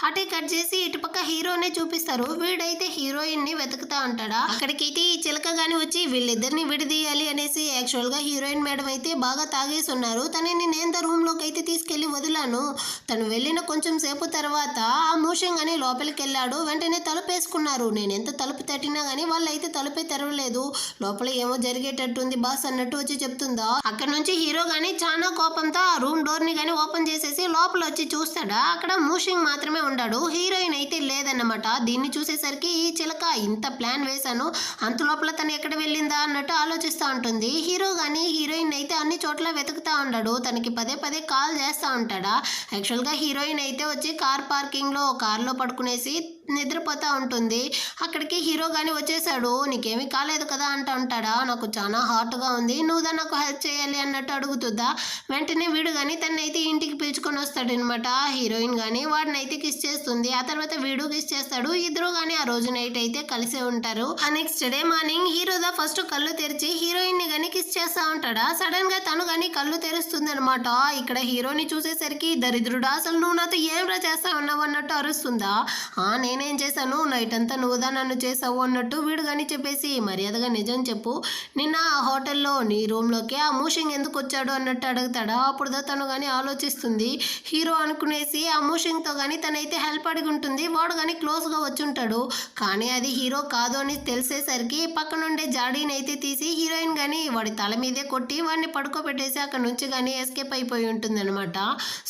అటే కట్ చేసి ఇటు పక్క హీరోనే చూపిస్తారు. వీడైతే హీరోయిన్ ని వెతుకుతా ఉంటాడా. అక్కడికైతే ఈ చిలక గాని వచ్చి వీళ్ళిద్దరిని విడదీయాలి అనేసి యాక్చువల్ గా హీరోయిన్ మేడం అయితే బాగా తాగేసి ఉన్నారు. తనని నేను రూమ్ లోకి అయితే తీసుకెళ్లి వదిలాను. తను వెళ్ళిన కొంచెం సేపు తర్వాత ఆ మూషింగ్ అని లోపలికి వెళ్ళాడు. వెంటనే తలుపేసుకున్నారు. నేను ఎంత తలుపు తట్టినా గానీ వాళ్ళైతే తలుపే తెరవలేదు. లోపల ఏమో జరిగేటట్టుంది బాస్ అన్నట్టు వచ్చి చెప్తుందా. అక్కడ నుంచి హీరో గానీ చాలా కోపంతో ఆ రూమ్ డోర్ ని గానీ ఓపెన్ చేసేసి లోపల వచ్చి చూస్తాడా. అక్కడ మూషింగ్ మాత్రమే ఉన్నాడు. హీరోయిన్ అయితే లేదన్నమాట. దీన్ని చూసేసరికి ఈ చిలక ఇంత ప్లాన్ వేశాను, అంత లోపల తను ఎక్కడ వెళ్ళిందా అన్నట్టు ఆలోచిస్తూ ఉంటుంది. హీరో గానీ హీరోయిన్ అయితే అన్ని చోట్ల వెతుకుతా ఉంటాడు. తనకి పదే పదే కాల్ చేస్తూ ఉంటాడా. యాక్చువల్గా హీరోయిన్ అయితే వచ్చి కార్ పార్కింగ్లో కార్లో పడుకునేసి నిద్రపోతూ ఉంటుంది. అక్కడికి హీరో గానీ వచ్చేసాడు. నీకేమీ కాలేదు కదా అంటూ ఉంటాడా. నాకు చాలా హాట్గా ఉంది, నువ్వుదా నాకు హెల్ప్ చేయాలి అన్నట్టు అడుగుతుందా. వెంటనే వీడు కానీ తనైతే ఇంటికి పిలుచుకొని వస్తాడు అనమాట. హీరోయిన్ కానీ వాడిని అయితే కిస్ చేస్తుంది. ఆ తర్వాత వీడు కిస్ చేస్తాడు. ఇద్దరు కానీ ఆ రోజు నైట్ అయితే కలిసే ఉంటారు. ఆ నెక్స్ట్ డే మార్నింగ్ హీరోదా ఫస్ట్ కళ్ళు తెరిచి హీరోయిన్ ని గానీ కిస్ చేస్తా ఉంటాడా. సడన్ గా తను గానీ కళ్ళు తెరుస్తుంది అనమాట. ఇక్కడ హీరోని చూసేసరికి దరిద్రుడా, అసలు నువ్వు నాతో ఏం రా చేస్తా ఉన్నావు అన్నట్టు అరుస్తుందా. నేనేం చేశాను, నైట్ అంతా నువ్వుదా నన్ను చేసావు అన్నట్టు వీడు కానీ చెప్పేసి మర్యాదగా నిజం చెప్పు, నిన్న ఆ హోటల్లో నీ రూమ్లోకి ఆ మూషింగ్ ఎందుకు వచ్చాడు అన్నట్టు అడుగుతాడా. అప్పుడుదా తను కానీ ఆలోచిస్తుంది. హీరో అనుకునేసి ఆ మూషింగ్తో కానీ తనైతే హెల్ప్ అడిగి ఉంటుంది. వాడు కానీ క్లోజ్గా వచ్చి ఉంటాడు. కానీ అది హీరో కాదు అని తెలిసేసరికి పక్కనుండే జాడీని అయితే తీసి హీరోయిన్ కానీ వాడి తల మీదే కొట్టి వాడిని పడుకోబెట్టేసి అక్కడ నుంచి కానీ ఎస్కేప్ అయిపోయి ఉంటుంది అనమాట.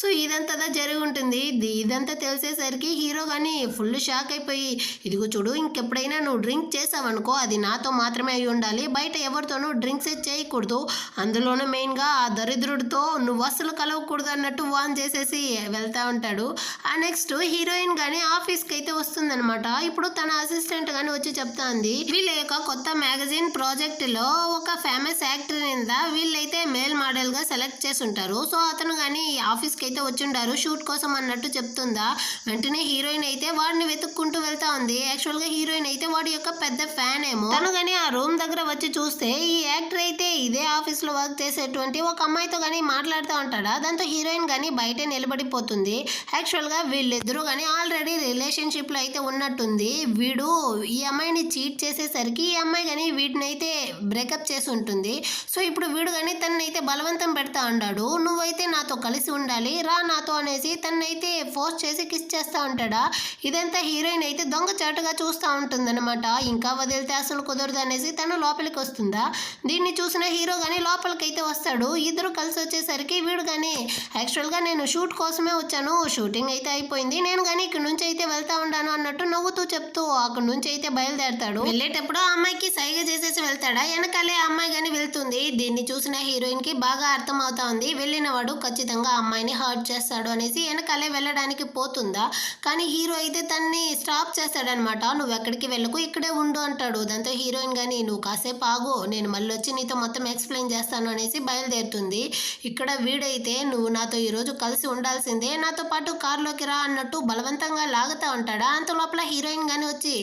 సో ఇదంతా జరిగి ఉంటుంది. ఇదంతా తెలిసేసరికి హీరో కానీ ఫుల్ షాక్ అయిపోయి, ఇదిగో చూడు, ఇంకెప్పుడైనా నువ్వు డ్రింక్ చేసావనుకో అది నాతో మాత్రమే అయి ఉండాలి, బయట ఎవరితోనూ డ్రింక్సే చేయకూడదు, అందులోనూ మెయిన్గా ఆ దరిద్రుడితో నువ్వు అస్సలు కలవకూడదు అన్నట్టు వాన్ చేసేసి వెళ్తా ఉంటాడు. ఆ నెక్స్ట్ హీరోయిన్ కానీ ఆఫీస్కి అయితే వస్తుందనమాట. ఇప్పుడు తన అసిస్టెంట్ కానీ వచ్చి చెప్తాంది, వీళ్ళ యొక్క కొత్త మ్యాగజైన్ ప్రాజెక్టులో ఒక ఫేమస్ యాక్టర్ నింద వీళ్ళైతే మేల్ మోడల్గా సెలెక్ట్ చేసి ఉంటారు. సో అతను కానీ ఆఫీస్కి అయితే వచ్చిండారు షూట్ కోసం అన్నట్టు చెప్తుందా. వెంటనే హీరోయిన్ అయితే వాడిని వెతుక్కుంటూ వెళ్తా ఉంది. యాక్చువల్గా హీరోయిన్ అయితే వాడి యొక్క పెద్ద ఫ్యాన్ ఏమో. తను కానీ ఆ రూమ్ దగ్గర వచ్చి చూస్తే ఈ యాక్టర్ అయితే ఇదే ఆఫీస్లో వర్క్ చేసేటువంటి ఒక అమ్మాయితో కానీ మాట్లాడుతూ ఉంటాడా. దాంతో హీరోయిన్ కానీ బయటే నిలబడిపోతుంది. యాక్చువల్గా వీళ్ళిద్దరూ కానీ ఆల్రెడీ రిలేషన్షిప్లో అయితే ఉన్నట్టుంది. వీడు ఈ అమ్మాయిని చీట్ చేసేసరికి ఈ అమ్మాయి కానీ వీటిని అయితే బ్రేకప్ చేసి ఉంటుంది. సో ఇప్పుడు వీడు కానీ తనైతే బలవంతం పెడతా ఉన్నాడు. నువ్వైతే నాతో కలిసి ఉండాలి రా నాతో అనేసి తనైతే ఫోర్స్ చేసి కిస్ చేస్తూ ఉంటాడా. ఇదంతా హీరోయిన్ అయితే దొంగ చాటుగా చూస్తూ ఉంటుందన్నమాట. ఇంకా వదిలితే అసలు కుదరదు అనేసి తను లోపలికి వస్తుందా. దీన్ని చూసిన హీరో కానీ లోపలికైతే వస్తాడు. ఇద్దరు కలిసి వచ్చేసరికి వీడు కానీ యాక్చువల్గా నేను షూట్ కోసమే వచ్చాను, షూటింగ్ అయితే అయిపోయింది, నేను కానీ ఇక్కడ నుంచి అయితే వెళ్తా ఉన్నాను అన్నట్టు నవ్వుతూ చెప్తూ అక్కడ నుంచి అయితే బయలుదేరతాడు. వెళ్ళేటప్పుడు ఆ అమ్మాయికి సైగ చేసేసి వెళ్తాడా. వెనకాలే అమ్మాయి కానీ వెళ్తుంది. దీన్ని చూసిన హీరోయిన్ కి బాగా అర్థం అవుతా ఉంది, వెళ్ళిన వాడు ఖచ్చితంగా అమ్మాయిని హర్ట్ చేస్తాడు అనేసి వెనకాలే వెళ్ళడానికి పోతుందా. కానీ హీరో అయితే తన్ని స్టాప్ చేస్తాడనమాట. నువ్వు ఎక్కడికి వెళ్ళకు, ఇక్కడే ఉండు అంటాడు. దాంతో హీరోయిన్ కానీ నువ్వు కాసేపు ఆగు, నేను మళ్ళీ వచ్చి నీతో మొత్తం ఎక్స్ప్లెయిన్ చేస్తాను అనేసి బయలుదేరుతుంది. ఇక్కడ వీడైతే నువ్వు నాతో ఈరోజు కలిసి ఉండాల్సిందే, నాతో పాటు కారులోకి రా అన్నట్టు బలవంతంగా లాగుతా ఉంటాడా. అంత లోపల హీరోయిన్ కానీ వచ్చి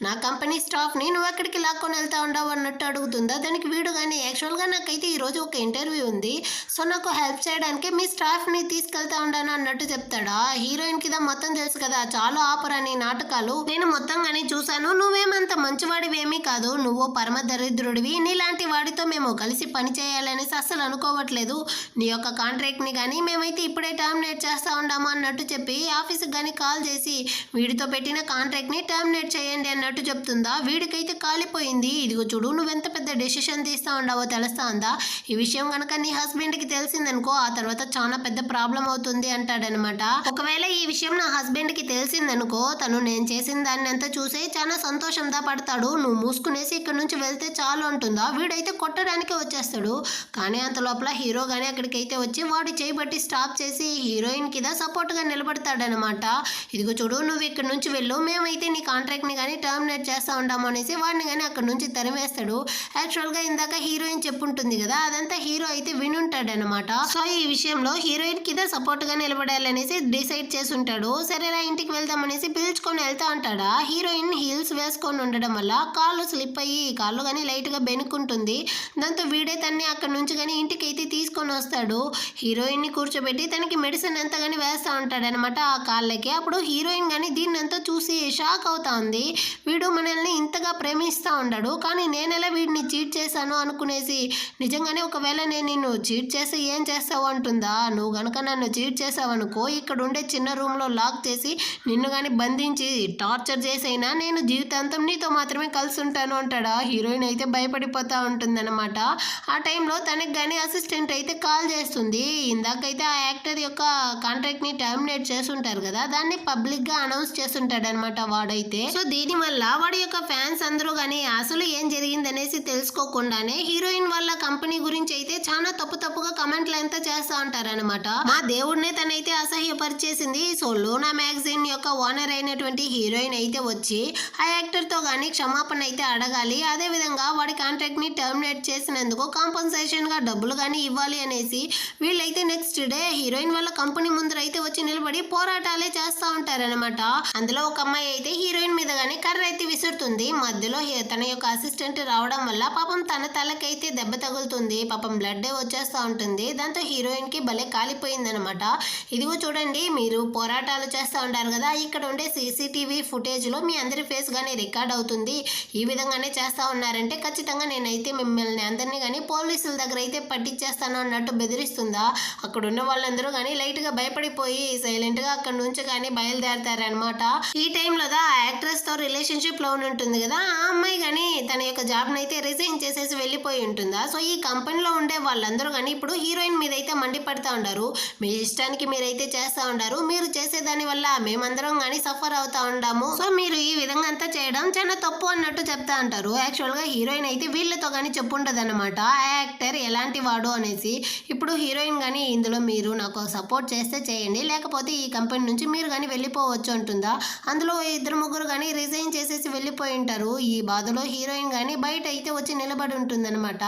నా కంపెనీ స్టాఫ్ని నువ్వు ఎక్కడికి లాక్కొని వెళ్తా ఉండవు అన్నట్టు అడుగుతుందా. దానికి వీడు కానీ యాక్చువల్గా నాకైతే ఈరోజు ఒక ఇంటర్వ్యూ ఉంది, సో నాకు హెల్ప్ చేయడానికి మీ స్టాఫ్ని తీసుకెళ్తా ఉండాను అన్నట్టు చెప్తాడా. హీరోయిన్కి దా మొత్తం తెలుసు కదా, చాలా ఆపరని నాటకాలు నేను మొత్తం కానీ చూశాను, నువ్వేమంత మంచివాడివేమీ కాదు, నువ్వు పరమ దరిద్రుడివి, నీలాంటి వాడితో మేము కలిసి పని చేయాలనేసి అస్సలు అనుకోవట్లేదు, నీ యొక్క కాంట్రాక్ట్ని కానీ మేమైతే ఇప్పుడే టర్మినేట్ చేస్తూ ఉన్నాము అన్నట్టు చెప్పి ఆఫీస్కి కానీ కాల్ చేసి వీడితో పెట్టిన కాంట్రాక్ట్ని టర్మినేట్ చేయండి అన్నట్టు చెప్తుందా. వీడికైతే కాలిపోయింది. ఇదిగో చూడు, నువ్వెంత పెద్ద డెసిషన్ తీస్తూ ఉండవో తెలుస్తా ఉందా, ఈ విషయం కనుక నీ హస్బెండ్కి తెలిసిందనుకో ఆ తర్వాత చాలా పెద్ద ప్రాబ్లం అవుతుంది అంటాడనమాట. ఒకవేళ ఈ విషయం నా హస్బెండ్కి తెలిసిందనుకో తను నేను చేసిన దాన్ని అంతా చూసి చాలా సంతోషంగా పడతాడు, నువ్వు మూసుకునేసి ఇక్కడ నుంచి వెళ్తే చాలు అంటుందా. వీడైతే కొట్టడానికి వచ్చేస్తాడు. కానీ అంత లోపల హీరో కానీ అక్కడికైతే వచ్చి వాడు చేయబట్టి స్టాప్ చేసి హీరోయిన్ కింద సపోర్ట్గా నిలబడతాడనమాట. ఇదిగో చూడు, నువ్వు ఇక్కడ నుంచి వెళ్ళు, మేమైతే నీ కాంట్రాక్ట్ని కానీ టర్మినేట్ చేస్తూ ఉంటాము అనేసి వాడిని కానీ అక్కడ నుంచి తరిమేస్తాడు. యాక్చువల్గా ఇందాక హీరోయిన్ చెప్పుంటుంది కదా, అదంతా హీరో అయితే వినుంటాడనమాట. సో ఈ విషయంలో హీరోయిన్ కింద సపోర్ట్గా నిలబడాలనేసి డిసైడ్ చేసి ఉంటాడు. సరేలా ఇంటికి వెళ్దామనేసి పిలుచుకొని తీసుకొని వెళ్తా ఉంటాడా. హీరోయిన్ హీల్స్ వేసుకొని ఉండడం వల్ల కాళ్ళు స్లిప్ అయ్యి కాళ్ళు కానీ లైట్గా బెనుక్కుంటుంది. దాంతో వీడే తన్ని అక్కడ నుంచి కానీ ఇంటికి అయితే తీసుకొని వస్తాడు. హీరోయిన్ని కూర్చోబెట్టి తనకి మెడిసిన్ అంతా కానీ వేస్తూ ఉంటాడనమాట ఆ కాళ్ళకి. అప్పుడు హీరోయిన్ కానీ దీన్నంతా చూసి షాక్ అవుతా ఉంది. వీడు మనల్ని ఇంతగా ప్రేమిస్తూ ఉన్నాడు, కానీ నేనెలా వీడిని చీట్ చేశాను అనుకునేసి, నిజంగానే ఒకవేళ నేను నిన్ను చీట్ చేసి ఏం చేస్తావు అంటుందా. నువ్వు కనుక నన్ను చీట్ చేసావనుకో ఇక్కడ ఉండే చిన్న రూమ్లో లాక్ చేసి నిన్ను కానీ బంధించి టార్చర్ చేసైనా నేను జీవితాంతం నీతో మాత్రమే కలిసి ఉంటాను అంటాడా. హీరోయిన్ అయితే భయపడిపోతూ ఉంటుందన్నమాట. ఆ టైంలో తనకి కానీ అసిస్టెంట్ అయితే కాల్ చేస్తుంది. ఇందాకైతే ఆ యాక్టర్ యొక్క కాంట్రాక్ట్ని టర్మినేట్ చేస్తుంటారు కదా, దాన్ని పబ్లిక్గా అనౌన్స్ చేస్తుంటాడనమాట వాడైతే. సో దీనివల్ల వాడి యొక్క ఫ్యాన్స్ అందరూ కానీ అసలు ఏం జరిగిందనేసి తెలుసుకోకుండానే హీరోయిన్ వాళ్ళ కంపెనీ గురించి అయితే చాలా తప్పుగా కమెంట్లు అంతా చేస్తూ ఉంటారనమాట. మా దేవుడినే తనైతే అసహ్యపరిచేసింది. సో లూనా మ్యాగజైన్ యొక్క ఓనర్ అయినటువంటి హీరోయిన్ అయితే వచ్చి ఆ యాక్టర్తో కానీ క్షమాపణ అయితే అడగాలి. అదేవిధంగా వాడి కాంట్రాక్ట్ని టర్మినేట్ చేసినందుకు కాంపన్సేషన్గా డబ్బులు కానీ ఇవ్వాలి అనేసి వీళ్ళైతే నెక్స్ట్ డే హీరోయిన్ వాళ్ళ కంపెనీ ముందర అయితే వచ్చి నిలబడి పోరాటాలే చేస్తూ ఉంటారనమాట. అందులో ఒక అమ్మాయి అయితే హీరోయిన్ మీద కానీ కర్ర అయితే విసురుతుంది. మధ్యలో తన యొక్క అసిస్టెంట్ రావడం వల్ల పాపం తన తలకైతే దెబ్బ తగులుతుంది. పాపం బ్లడ్ వచ్చేస్తూ ఉంటుంది. దాంతో హీరోయిన్కి భలే కాలిపోయిందనమాట. ఇదిగో చూడండి, మీరు పోరాటాలు చేస్తూ ఉంటారు కదా, ఇక్కడ ఉండే సీసీటీవీ ఫుటేజ్లో మీ అందరి ఫేస్ కానీ రికార్డ్ అవుతుంది. ఈ విధంగానే చేస్తూ ఉన్నారంటే ఖచ్చితంగా నేనైతే మిమ్మల్ని అందరినీ కానీ పోలీసుల దగ్గర అయితే పట్టించేస్తాను అన్నట్టు బెదిరిస్తుందా. అక్కడ ఉన్న వాళ్ళందరూ కానీ లైట్గా భయపడిపోయి సైలెంట్గా అక్కడ నుంచి కానీ బయలుదేరతారనమాట. ఈ టైంలో ఆ యాక్ట్రెస్తో రిలేషన్షిప్లో ఉంటుంది కదా, ఆ అమ్మాయి కానీ తన యొక్క జాబ్ని అయితే రిజైన్ చేసేసి వెళ్ళిపోయి ఉంటుందా. సో ఈ కంపెనీలో ఉండే వాళ్ళందరూ కానీ ఇప్పుడు హీరోయిన్ మీద అయితే మండిపడతా ఉంటారు. మీ ఇష్టానికి మీరైతే చేస్తూ ఉంటారు, మీరు చేసేదాని వల్ల మేమందరం కానీ సఫర్ అవుతా ఉంటాము. సో మీరు ఈ విధంగా అంతా చేయడం చాలా తప్పు అన్నట్టు చెప్తా ఉంటారు. యాక్చువల్గా హీరోయిన్ అయితే వీళ్ళతో కానీ చెప్పుండదు అనమాట ఆ యాక్టర్ ఎలాంటి వాడు అనేసి. ఇప్పుడు హీరోయిన్ కానీ ఇందులో మీరు నాకు సపోర్ట్ చేస్తే చేయండి, లేకపోతే ఈ కంపెనీ నుంచి మీరు కానీ వెళ్ళిపోవచ్చు అంటుందా. అందులో ఇద్దరు ముగ్గురు కానీ రిజైన్ చేసేసి వెళ్ళిపోయి ఉంటారు. ఈ బాధలో హీరోయిన్ కానీ బయట అయితే వచ్చి నిలబడి ఉంటుందన్నమాట.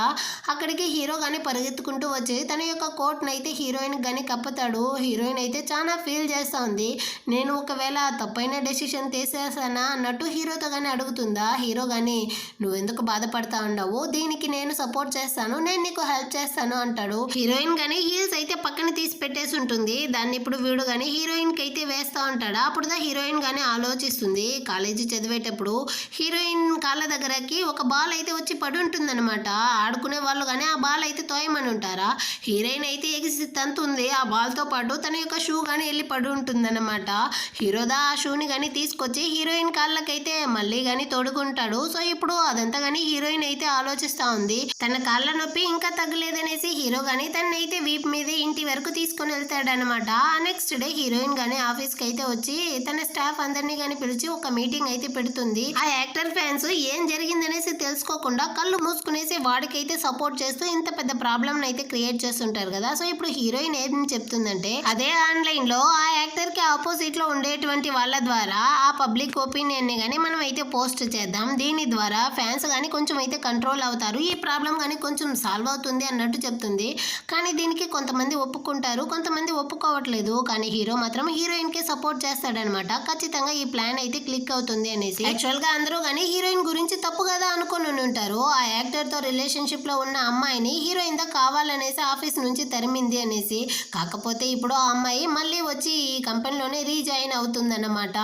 అక్కడికి హీరో కానీ పరిగెత్తుకుంటూ వచ్చి తన యొక్క కోట్ని అయితే హీరోయిన్ కానీ కప్పుతాడు. హీరోయిన్ అయితే చాలా ఫీల్ చేస్తూ ఉంది. నేను ఒకవేళ తప్పైన డెసిషన్ తీసేసానా అన్నట్టు హీరోతో కానీ అడుగుతుందా. హీరో కానీ నువ్వెందుకు బాధపడతా ఉండవు, దీనికి నేను సపోర్ట్ చేస్తాను, నేను నీకు హెల్ప్ చేస్తాను అంటాడు. హీరోయిన్ కానీ హీల్స్ అయితే పక్కన తీసి పెట్టేసి ఉంటుంది. దాన్ని ఇప్పుడు వీడు కానీ హీరోయిన్కి అయితే వేస్తూ ఉంటాడా. అప్పుడు హీరోయిన్ కానీ ఆలోచిస్తుంది. కాలేజీ చదివేటప్పుడు హీరోయిన్ కాళ్ళ దగ్గరకి ఒక బాల్ అయితే వచ్చి పడి ఉంటుందన్నమాట. ఆడుకునే వాళ్ళు కానీ ఆ బాల్ అయితే తోయమని ఉంటారా. హీరోయిన్ అయితే ఎగిసి తంతుంది. ఆ బాల్తో పాటు తన యొక్క షూ కానీ వెళ్ళి పడి ఉంటుందన్నమాట. హీరోదా ఆ షూని కానీ తీసుకొచ్చి హీరోయిన్ కాళ్ళకైతే మళ్ళీ కానీ తొడుగుంటాడు. సో ఇప్పుడు అదంతా కానీ హీరోయిన్ అయితే ఆలోచిస్తూ ఉంది. తన కాళ్ళ నొప్పి ఇంకా తగ్గలేదనేసి హీరో కానీ తన అయితే వీప్ మీద ఇంటి వరకు తీసుకొని వెళ్తాడనమాట. ఆ నెక్స్ట్ డే హీరోయిన్ కానీ ఆఫీస్కి అయితే వచ్చి తన స్టాఫ్ అందరినీ కానీ పిలిచి ఒక మీటింగ్ అయితే పెడుతుంది. ఆ యాక్టర్ ఫ్యాన్స్ ఏం జరిగిందనేసి తెలుసుకోకుండా కళ్ళు మూసుకునేసి వాడికైతే సపోర్ట్ చేస్తూ ఇంత పెద్ద ప్రాబ్లం అయితే క్రియేట్ చేస్తుంటారు కదా. సో ఇప్పుడు హీరోయిన్ ఏం చెప్తుందంటే, అదే ఆన్లైన్ లో ఆ యాక్టర్ కి ఆపోజిట్ లో ఉండేటువంటి వాళ్ళ ద్వారా ఆ పబ్లిక్ ఒపీనియన్ ని కానీ మనం అయితే పోస్ట్ చేద్దాం. దీని ద్వారా ఫ్యాన్స్ కానీ కొంచెం అయితే కంట్రోల్ అవుతారు, ఈ ప్రాబ్లం కానీ కొంచెం సాల్వ్ అవుతుంది అన్నట్టు చెప్తుంది. కానీ దీనికి కొంతమంది ఒప్పుకుంటారు, కొంతమంది ఒప్పుకోవట్లేదు. కానీ హీరో మాత్రం హీరోయిన్ కి సపోర్ట్ చేస్తాడనమాట. ఖచ్చితంగా ఈ ప్లాన్ అయితే క్లిక్ అవుతుంది అనేసి. యాక్చువల్ గా అందరూ కానీ హీరోయిన్ గురించి తప్పు కదా అనుకుని ఉంటారు. ఆ యాక్టర్ తో రిలేషన్షిప్ లో ఉన్న అమ్మాయిని హీరోయిన్ దా కావాలనేసి ఆఫీస్ నుంచి తరిమింది అనేసి. కాకపోతే ఇప్పుడు ఆ అమ్మాయి మళ్ళీ వచ్చి ఈ కంపెనీలోనే రీజాయిన్ అవుతుందన్నమాట.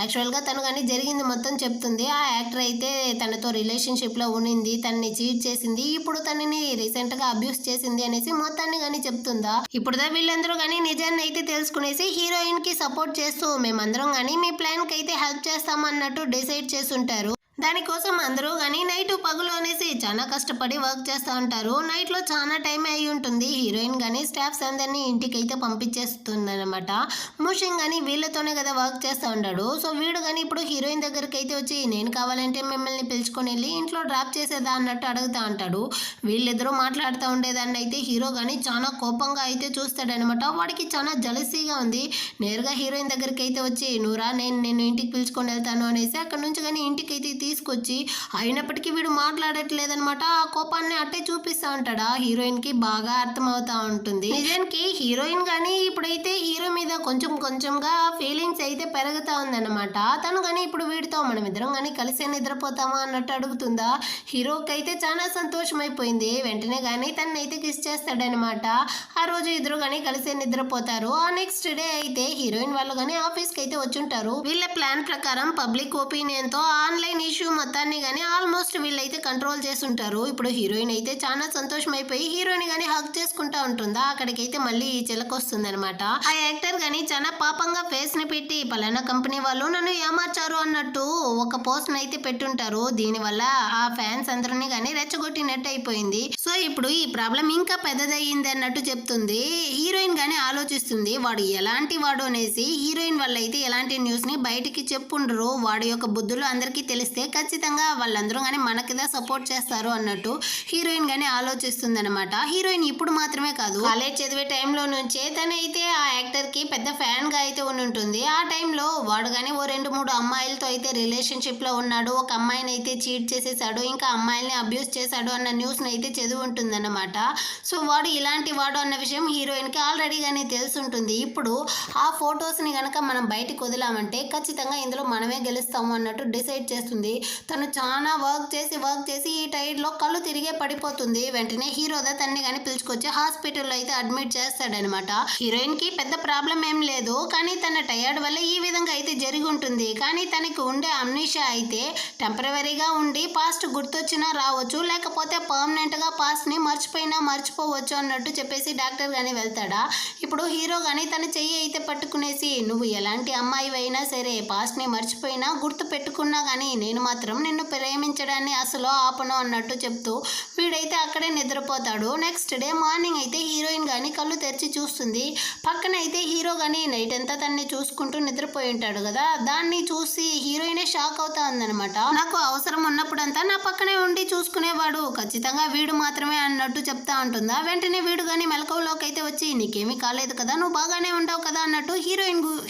యాక్చువల్గా తను కానీ జరిగింది మొత్తం చెప్తుంది. ఆ యాక్టర్ అయితే తనతో రిలేషన్షిప్లో ఉండింది, తనని చీట్ చేసింది, ఇప్పుడు తనని రీసెంట్గా అబ్యూస్ చేసింది అనేసి మొత్తాన్ని కానీ చెప్తుందా. ఇప్పుడు వీళ్ళందరూ కానీ నిజాన్ని అయితే తెలుసుకునేసి హీరోయిన్కి సపోర్ట్ చేస్తూ మేమందరం కానీ మీ ప్లాన్కి అయితే హెల్ప్ చేస్తామన్నట్టు డిసైడ్ చేస్తుంటారు. దానికోసం అందరూ కానీ నైట్ పగులు అనేసి చాలా కష్టపడి వర్క్ చేస్తూ ఉంటారు. నైట్లో చాలా టైం అయి ఉంటుంది. హీరోయిన్ కానీ స్టాఫ్స్ అందరినీ ఇంటికి అయితే పంపించేస్తుందన్నమాట. మూషింగ్ కానీ వీళ్ళతోనే కదా వర్క్ చేస్తూ ఉంటాడు. సో వీడు కానీ ఇప్పుడు హీరోయిన్ దగ్గరికి అయితే వచ్చి నేను కావాలంటే మిమ్మల్ని పిలుచుకొని వెళ్ళి ఇంట్లో డ్రాప్ చేసేదా అన్నట్టు అడుగుతూ ఉంటాడు. వీళ్ళిద్దరూ మాట్లాడుతూ ఉండేదాన్ని అయితే హీరో కానీ చాలా కోపంగా అయితే చూస్తాడనమాట. వాడికి చాలా జలసీగా ఉంది. నేరుగా హీరోయిన్ దగ్గరికి అయితే వచ్చి నువ్వురా నేను ఇంటికి పిలుచుకొని వెళ్తాను అనేసి అక్కడ నుంచి కానీ ఇంటికి అయితే తీసుకొచ్చి అయినప్పటికీ వీడు మాట్లాడట్లేదనమాట. ఆ కోపాన్ని అట్టే చూపిస్తా ఉంటాడా. హీరోయిన్ కి బాగా అర్థమవుతా ఉంటుంది. నిజానికి హీరోయిన్ గానీ ఇప్పుడైతే హీరో మీద కొంచెంగా ఫీలింగ్స్ అయితే పెరుగుతా ఉందన్నమాట. తను గానీ ఇప్పుడు వీడితో మనమిద్దరం గానీ కలిసే నిద్రపోతామా అన్నట్టు అడుగుతుందా. హీరోకి అయితే చాలా సంతోషం అయిపోయింది. వెంటనే గానీ తనైతే కిస్ చేస్తాడనమాట. ఆ రోజు ఇద్దరు గానీ కలిసే నిద్రపోతారు. ఆ నెక్స్ట్ డే అయితే హీరోయిన్ వాళ్ళు గానీ ఆఫీస్ కి అయితే వచ్చుంటారు. వీళ్ళ ప్లాన్ ప్రకారం పబ్లిక్ ఒపీనియన్ తో ఆన్లైన్ ఇష్యూ మొత్తాన్ని గానీ ఆల్మోస్ట్ వీళ్ళైతే కంట్రోల్ చేసుంటారు. ఇప్పుడు హీరోయిన్ అయితే చాలా సంతోషం అయిపోయి హీరోయిన్ గానీ హగ్ చేసుకుంటా ఉంటుందా. అక్కడికైతే మళ్ళీ చిలకొస్తుంది అనమాట. ఆ యాక్టర్ గానీ చాలా పాపంగా ఫేస్ ని పెట్టి పలానా కంపెనీ వాళ్ళు నన్ను ఏమార్చారు అన్నట్టు ఒక పోస్ట్ అయితే పెట్టుంటారు. దీనివల్ల ఆ ఫ్యాన్స్ అందరినీ గానీ రెచ్చగొట్టినట్టు అయిపోయింది. సో ఇప్పుడు ఈ ప్రాబ్లం ఇంకా పెద్దదయ్యింది అన్నట్టు చెప్తుంది. హీరోయిన్ గానీ ఆలోచిస్తుంది వాడు ఎలాంటి వాడు అనేసి. హీరోయిన్ వల్ల అయితే ఎలాంటి న్యూస్ ని బయటికి చెప్పుండ్రు. వాడి యొక్క బుద్ధులు అందరికీ తెలిస్తే ఖచ్చితంగా వాళ్ళందరూ గానీ మనకిదా సపోర్ట్ చేస్తారు అన్నట్టు హీరోయిన్ గానీ ఆలోచిస్తుంది అనమాట. హీరోయిన్ ఇప్పుడు మాత్రమే కాదు, కాలేజ్ చదివే టైంలో నుంచే తనైతే ఆ యాక్టర్ కి పెద్ద ఫ్యాన్ గా అయితే ఉంటుంది. ఆ టైంలో వాడు గానీ ఓ 2-3 అమ్మాయిలతో అయితే రిలేషన్షిప్ లో ఉన్నాడు. ఒక అమ్మాయిని అయితే చీట్ చేసేసాడు, ఇంకా అమ్మాయిల్ని అబ్యూస్ చేశాడు అన్న న్యూస్ అయితే చదివి ఉంటుంది అనమాట. సో వాడు ఇలాంటి వాడు అన్న విషయం హీరోయిన్ కి ఆల్రెడీ గానీ తెలుసుంటుంది. ఇప్పుడు ఆ ఫొటోస్ ని గనక మనం బయటకు వదిలామంటే ఖచ్చితంగా ఇందులో మనమే గెలుస్తాము అన్నట్టు డిసైడ్ చేస్తుంది. తను చాలా వర్క్ చేసి ఈ టైడ్ లో కళ్ళు తిరిగే పడిపోతుంది. వెంటనే హీరోదా తన్ని గానీ పిలుచుకొచ్చి హాస్పిటల్లో అయితే అడ్మిట్ చేస్తాడనమాట. హీరోయిన్ కి పెద్ద ప్రాబ్లం ఏం లేదు, కానీ తన టైర్డ్ వల్ల ఈ విధంగా అయితే జరిగి ఉంటుంది. కానీ తనకి ఉండే అమ్నీషియా అయితే టెంపరవరీగా ఉండి పాస్ట్ గుర్తొచ్చినా రావచ్చు, లేకపోతే పర్మనెంట్ గా పాస్ట్ ని మర్చిపోవచ్చు అన్నట్టు చెప్పేసి డాక్టర్ గానీ వెళ్తాడా. ఇప్పుడు హీరో గానీ తన చెయ్యి అయితే పట్టుకునేసి నువ్వు ఎలాంటి అమ్మాయివైనా సరే పాస్ట్ ని మర్చిపోయినా గుర్తు పెట్టుకున్నా గానీ నేను మాత్రం నిన్ను ప్రేమించడాన్ని అసలు ఆపను అన్నట్టు చెప్తూ వీడైతే అక్కడే నిద్రపోతాడు. నెక్స్ట్ డే మార్నింగ్ అయితే హీరోయిన్ గానీ కళ్ళు తెరిచి చూస్తుంది. పక్కన అయితే హీరో గానీ నైట్ అంతా తన్ని చూసుకుంటూ నిద్రపోయి ఉంటాడు కదా. దాన్ని చూసి హీరోయినే షాక్ అవుతా ఉందనమాట. నాకు అవసరం ఉన్నప్పుడంతా నా పక్కనే ఉండి చూసుకునేవాడు, ఖచ్చితంగా వీడు మాత్రమే అన్నట్టు చెప్తా ఉంటుందా. వెంటనే వీడు గానీ మెలకువలోకి అయితే వచ్చి నీకేమీ కాలేదు కదా, నువ్వు బాగానే ఉండవు కదా అన్నట్టు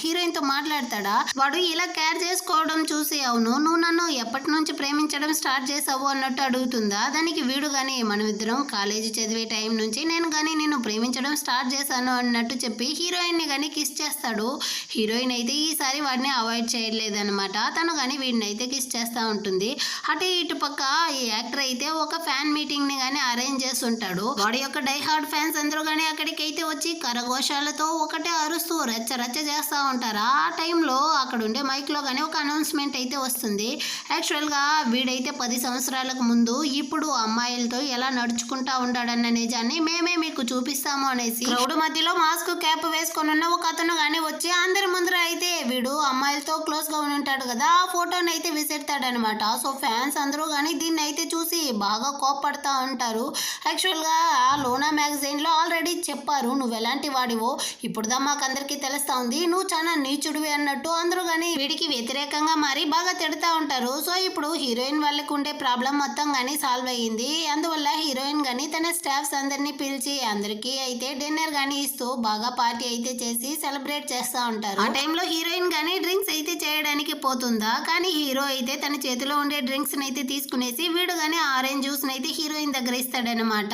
హీరోయిన్ తో మాట్లాడతాడా. వాడు ఇలా కేర్ చేసుకోవడం చూసి అవును నువ్వు నన్ను ఎప్పటి నుంచి ప్రేమించడం స్టార్ట్ చేసావు అన్నట్టు అడుగుతుందా. దానికి వీడు గానీ మనమిద్దరం కాలేజీ చదివే టైం నుంచి నేను గానీ నిన్ను ప్రేమించడం స్టార్ట్ చేశాను అన్నట్టు చెప్పి హీరోయిన్ ని గానీ కిస్ చేస్తాడు. హీరోయిన్ అయితే ఈసారి వాడిని అవాయిడ్ చేయలేదన్నమాట. తను గానీ వీడిని అయితే కిస్ చేస్తూ ఉంటుంది. అటు ఇటు పక్క ఈ యాక్టర్ అయితే ఒక ఫ్యాన్ మీటింగ్ ని గానీ అరేంజ్ చేసి ఉంటాడు. వాడి యొక్క డై హార్డ్ ఫ్యాన్స్ అందరూ గానీ అక్కడికి అయితే వచ్చి కరఘోషాలతో ఒకటే అరుస్తూ రచ్చ చేస్తూ ఉంటారు. ఆ టైంలో అక్కడ ఉండే మైక్ లో గానీ ఒక అనౌన్స్మెంట్ అయితే వస్తుంది. యాక్చువల్ గా వీడైతే 10 సంవత్సరాలకు ముందు ఇప్పుడు అమ్మాయిలతో ఎలా నడుచుకుంటా ఉండాడన్న నిజాన్ని మేమే మీకు చూపిస్తాము అనేసి క్రౌడ్ మధ్యలో మాస్క్ క్యాప్ వేసుకొని ఉన్న ఒక అతను గానీ వచ్చి అందరి ముందర అయితే వీడు అమ్మాయిలతో క్లోజ్ గా ఉంటాడు కదా ఆ ఫోటోని అయితే విసిరుతాడనమాట. సో ఫ్యాన్స్ అందరూ గానీ దీన్ని అయితే చూసి బాగా కోప్పడతా ఉంటారు. యాక్చువల్ గా ఆ లోనా మ్యాగజైన్ లో ఆల్రెడీ చెప్పారు నువ్వు ఎలాంటి వాడివో, ఇప్పుడుదా మాకందరికి తెలుస్తా ఉంది నువ్వు చాలా నీచుడివి అన్నట్టు. అందరూ గానీ వీడికి వ్యతిరేకంగా మారి బాగా తిడతా ఉంటారు. సో ఇప్పుడు హీరోయిన్ వాళ్ళకి ఉండే ప్రాబ్లం మొత్తం గానీ సాల్వ్ అయ్యింది. అందువల్ల హీరోయిన్ గానీ తన స్టాఫ్స్ అందరినీ పిలిచి అందరికీ అయితే డిన్నర్ గానీ ఇస్తూ బాగా పార్టీ అయితే చేసి సెలబ్రేట్ చేస్తూ ఉంటారు. ఆ టైంలో హీరోయిన్ గానీ డ్రింక్స్ అయితే చేయడానికి పోతుందా, కానీ హీరో అయితే తన చేతిలో ఉండే డ్రింక్స్ అయితే తీసుకునేసి వీడు గానీ ఆరెంజ్ జ్యూస్ అయితే హీరోయిన్ దగ్గర ఇస్తాడనమాట.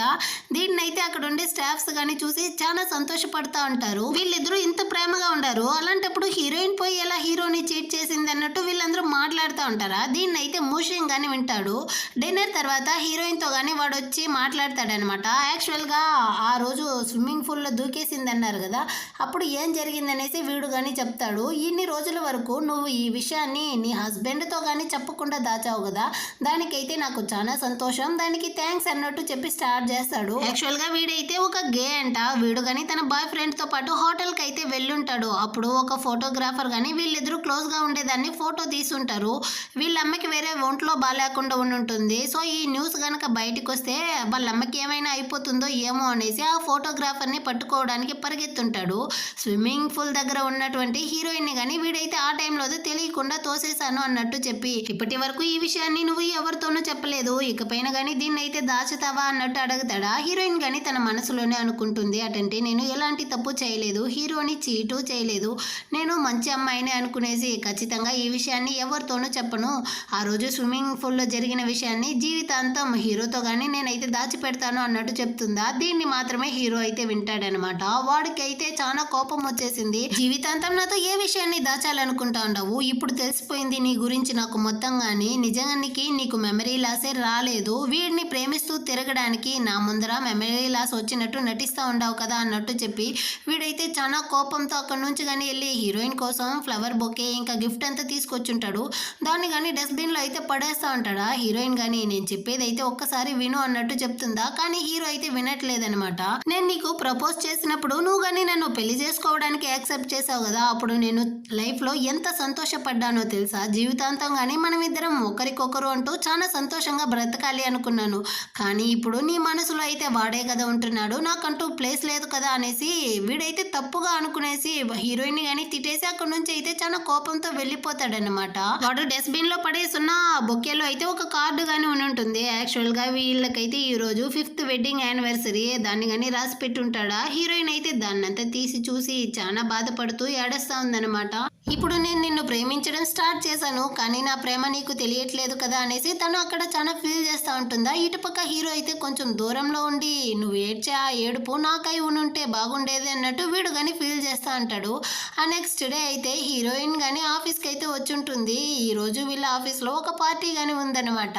దీన్ని అయితే అక్కడ ఉండే స్టాఫ్స్ గానీ చూసి చాలా సంతోషపడతా ఉంటారు. వీళ్ళిద్దరూ ఇంత ప్రేమగా ఉండారు, అలాంటప్పుడు హీరోయిన్ పోయి ఎలా హీరోని చీట్ చేసింది అన్నట్టు వీళ్ళందరూ మాట్లాడుతూ ఉంటారా. దీన్ని అయితే మూషింగ్ గానీ వింటాడు. డిన్నర్ తర్వాత హీరోయిన్ తో గానీ వాడు వచ్చి మాట్లాడతాడనమాట. యాక్చువల్ గా ఆ రోజు స్విమ్మింగ్ పూల్ లో దూకేసింది అన్నారు కదా, అప్పుడు ఏం జరిగిందనేసి వీడు గానీ చెప్తాడు. ఇన్ని రోజుల వరకు నువ్వు ఈ విషయాన్ని నీ హస్బెండ్ తో గానీ చెప్పకుండా దాచావు కదా, దానికైతే నాకు చాలా సంతోషం, దానికి థ్యాంక్స్ అన్నట్టు చెప్పి స్టార్ట్ చేస్తాడు. యాక్చువల్ గా వీడైతే ఒక గే అంట. వీడు గానీ తన బాయ్ ఫ్రెండ్ తో పాటు హోటల్ కి అయితే వెళ్ళుంటాడు. అప్పుడు ఒక ఫోటోగ్రాఫర్ గానీ వీళ్ళిద్దరూ క్లోజ్ గా ఉండేదాన్ని ఫోటో తీసుంటారు. వీళ్ళ అమ్మకి వేరే ఒంట్లో బాగాలేకుండా ఉంటుంది. సో ఈ న్యూస్ గనక బయటకు వస్తే వాళ్ళ అమ్మకి ఏమైనా అయిపోతుందో ఏమో అనేసి ఆ ఫోటోగ్రాఫర్ ని పట్టుకోవడానికి పరిగెత్తుంటాడు. స్విమ్మింగ్ పూల్ దగ్గర ఉన్నటువంటి హీరోయిన్ ని గానీ వీడైతే ఆ టైంలో తెలియకుండా తోసేశాను అన్నట్టు చెప్పి ఇప్పటి వరకు ఈ విషయాన్ని నువ్వు ఎవరితోనూ చెప్పలేదు, ఇకపైన గానీ దీన్ని అయితే దాచుతావా అన్నట్టు అడుగుతాడా. హీరోయిన్ గానీ తన మనసులోనే అనుకుంటుంది అటంటే నేను ఎలాంటి తప్పు చేయలేదు, హీరోని చీటు చేయలేదు, నేను మంచి అమ్మాయిని అనుకునేసి ఖచ్చితంగా ఈ విషయాన్ని ఎవరితోనూ చెప్పను, ఆ రోజు స్విమ్మింగ్ పూల్లో జరిగిన విషయాన్ని జీవితాంతం హీరోతో కానీ నేనైతే దాచిపెడతాను అన్నట్టు చెప్తుందా. దీన్ని మాత్రమే హీరో అయితే వింటాడనమాట. వాడికి అయితే చాలా కోపం వచ్చేసింది. జీవితాంతం నాతో ఏ విషయాన్ని దాచాలనుకుంటా ఉండవు, ఇప్పుడు తెలిసిపోయింది నీ గురించి నాకు మొత్తంగాని. నిజానికి నీకు మెమరీ లాసే రాలేదు, వీడిని ప్రేమిస్తూ తిరగడానికి నా ముందర మెమరీ లాస్ వచ్చినట్టు నటిస్తూ ఉండవు కదా అన్నట్టు చెప్పి వీడైతే చాలా కోపంతో అక్కడి నుంచి కానీ వెళ్ళి హీరోయిన్ కోసం ఫ్లవర్ బొకే ఇంకా గిఫ్ట్ అంతా తీసుకొచ్చుంటాడు. దాన్ని కానీ డస్ట్బిన్లో అయితే పడేస్తూ ఉంటాడా. హీరోయిన్ కానీ నేను చెప్పేది అయితే ఒక్కసారి విను అన్నట్టు చెప్తుందా. కానీ హీరో అయితే వినట్లేదనమాట. నేను నీకు ప్రపోజ్ చేసినప్పుడు నువ్వు కానీ నన్ను పెళ్లి చేసుకోవడానికి యాక్సెప్ట్ చేసావు కదా, అప్పుడు నేను లైఫ్లో ఎంత సంతోషపడ్డానో తెలుసా. జీవితాంతం కానీ మనం ఇద్దరం ఒకరికొకరు అంటూ చాలా సంతోషంగా బ్రతకాలి అనుకున్నాను. కానీ ఇప్పుడు నీ మనసులో అయితే వాడే కదా ఉంటున్నాడు, నాకంటూ ప్లేస్ లేదు కదా అనేసి వీడైతే తప్పుగా అనుకునేసి హీరోయిన్ కానీ తిట్టేసి అక్కడి నుంచి అయితే చాలా కోపంతో వెళ్ళిపోతాడనమాట. వాడు డస్ట్బిన్ లో పడేసున్న బొకేలో అయితే ఒక కార్డు కానీ ఉంటుంది. యాక్చువల్ గా వీళ్ళకైతే ఈ రోజు 5th వెడ్డింగ్ యానివర్సరీ, దాన్ని కానీ రాసి పెట్టుంటాడా. హీరోయిన్ అయితే దాన్నంతా తీసి చూసి చాలా బాధపడుతూ ఏడుస్తా ఉందన్నమాట. ఇప్పుడు నేను నిన్ను ప్రేమించడం స్టార్ట్ చేశాను, కానీ నా ప్రేమ నీకు తెలియట్లేదు కదా అనేసి తను అక్కడ చాలా ఫీల్ చేస్తూ ఉంటుందా. ఇటుపక్క హీరో అయితే కొంచెం దూరంలో ఉండి నువ్వు ఏడ్చే ఆ ఏడుపు నాకై ఉంటే బాగుండేది అన్నట్టు వీడు కానీ ఫీల్ చేస్తూ ఉంటాడు. ఆ నెక్స్ట్ డే అయితే హీరోయిన్ కానీ ఆఫీస్కి అయితే వచ్చి ఉంటుంది. ఈరోజు వీళ్ళ ఆఫీస్లో ఒక పార్టీ కానీ ఉందన్నమాట.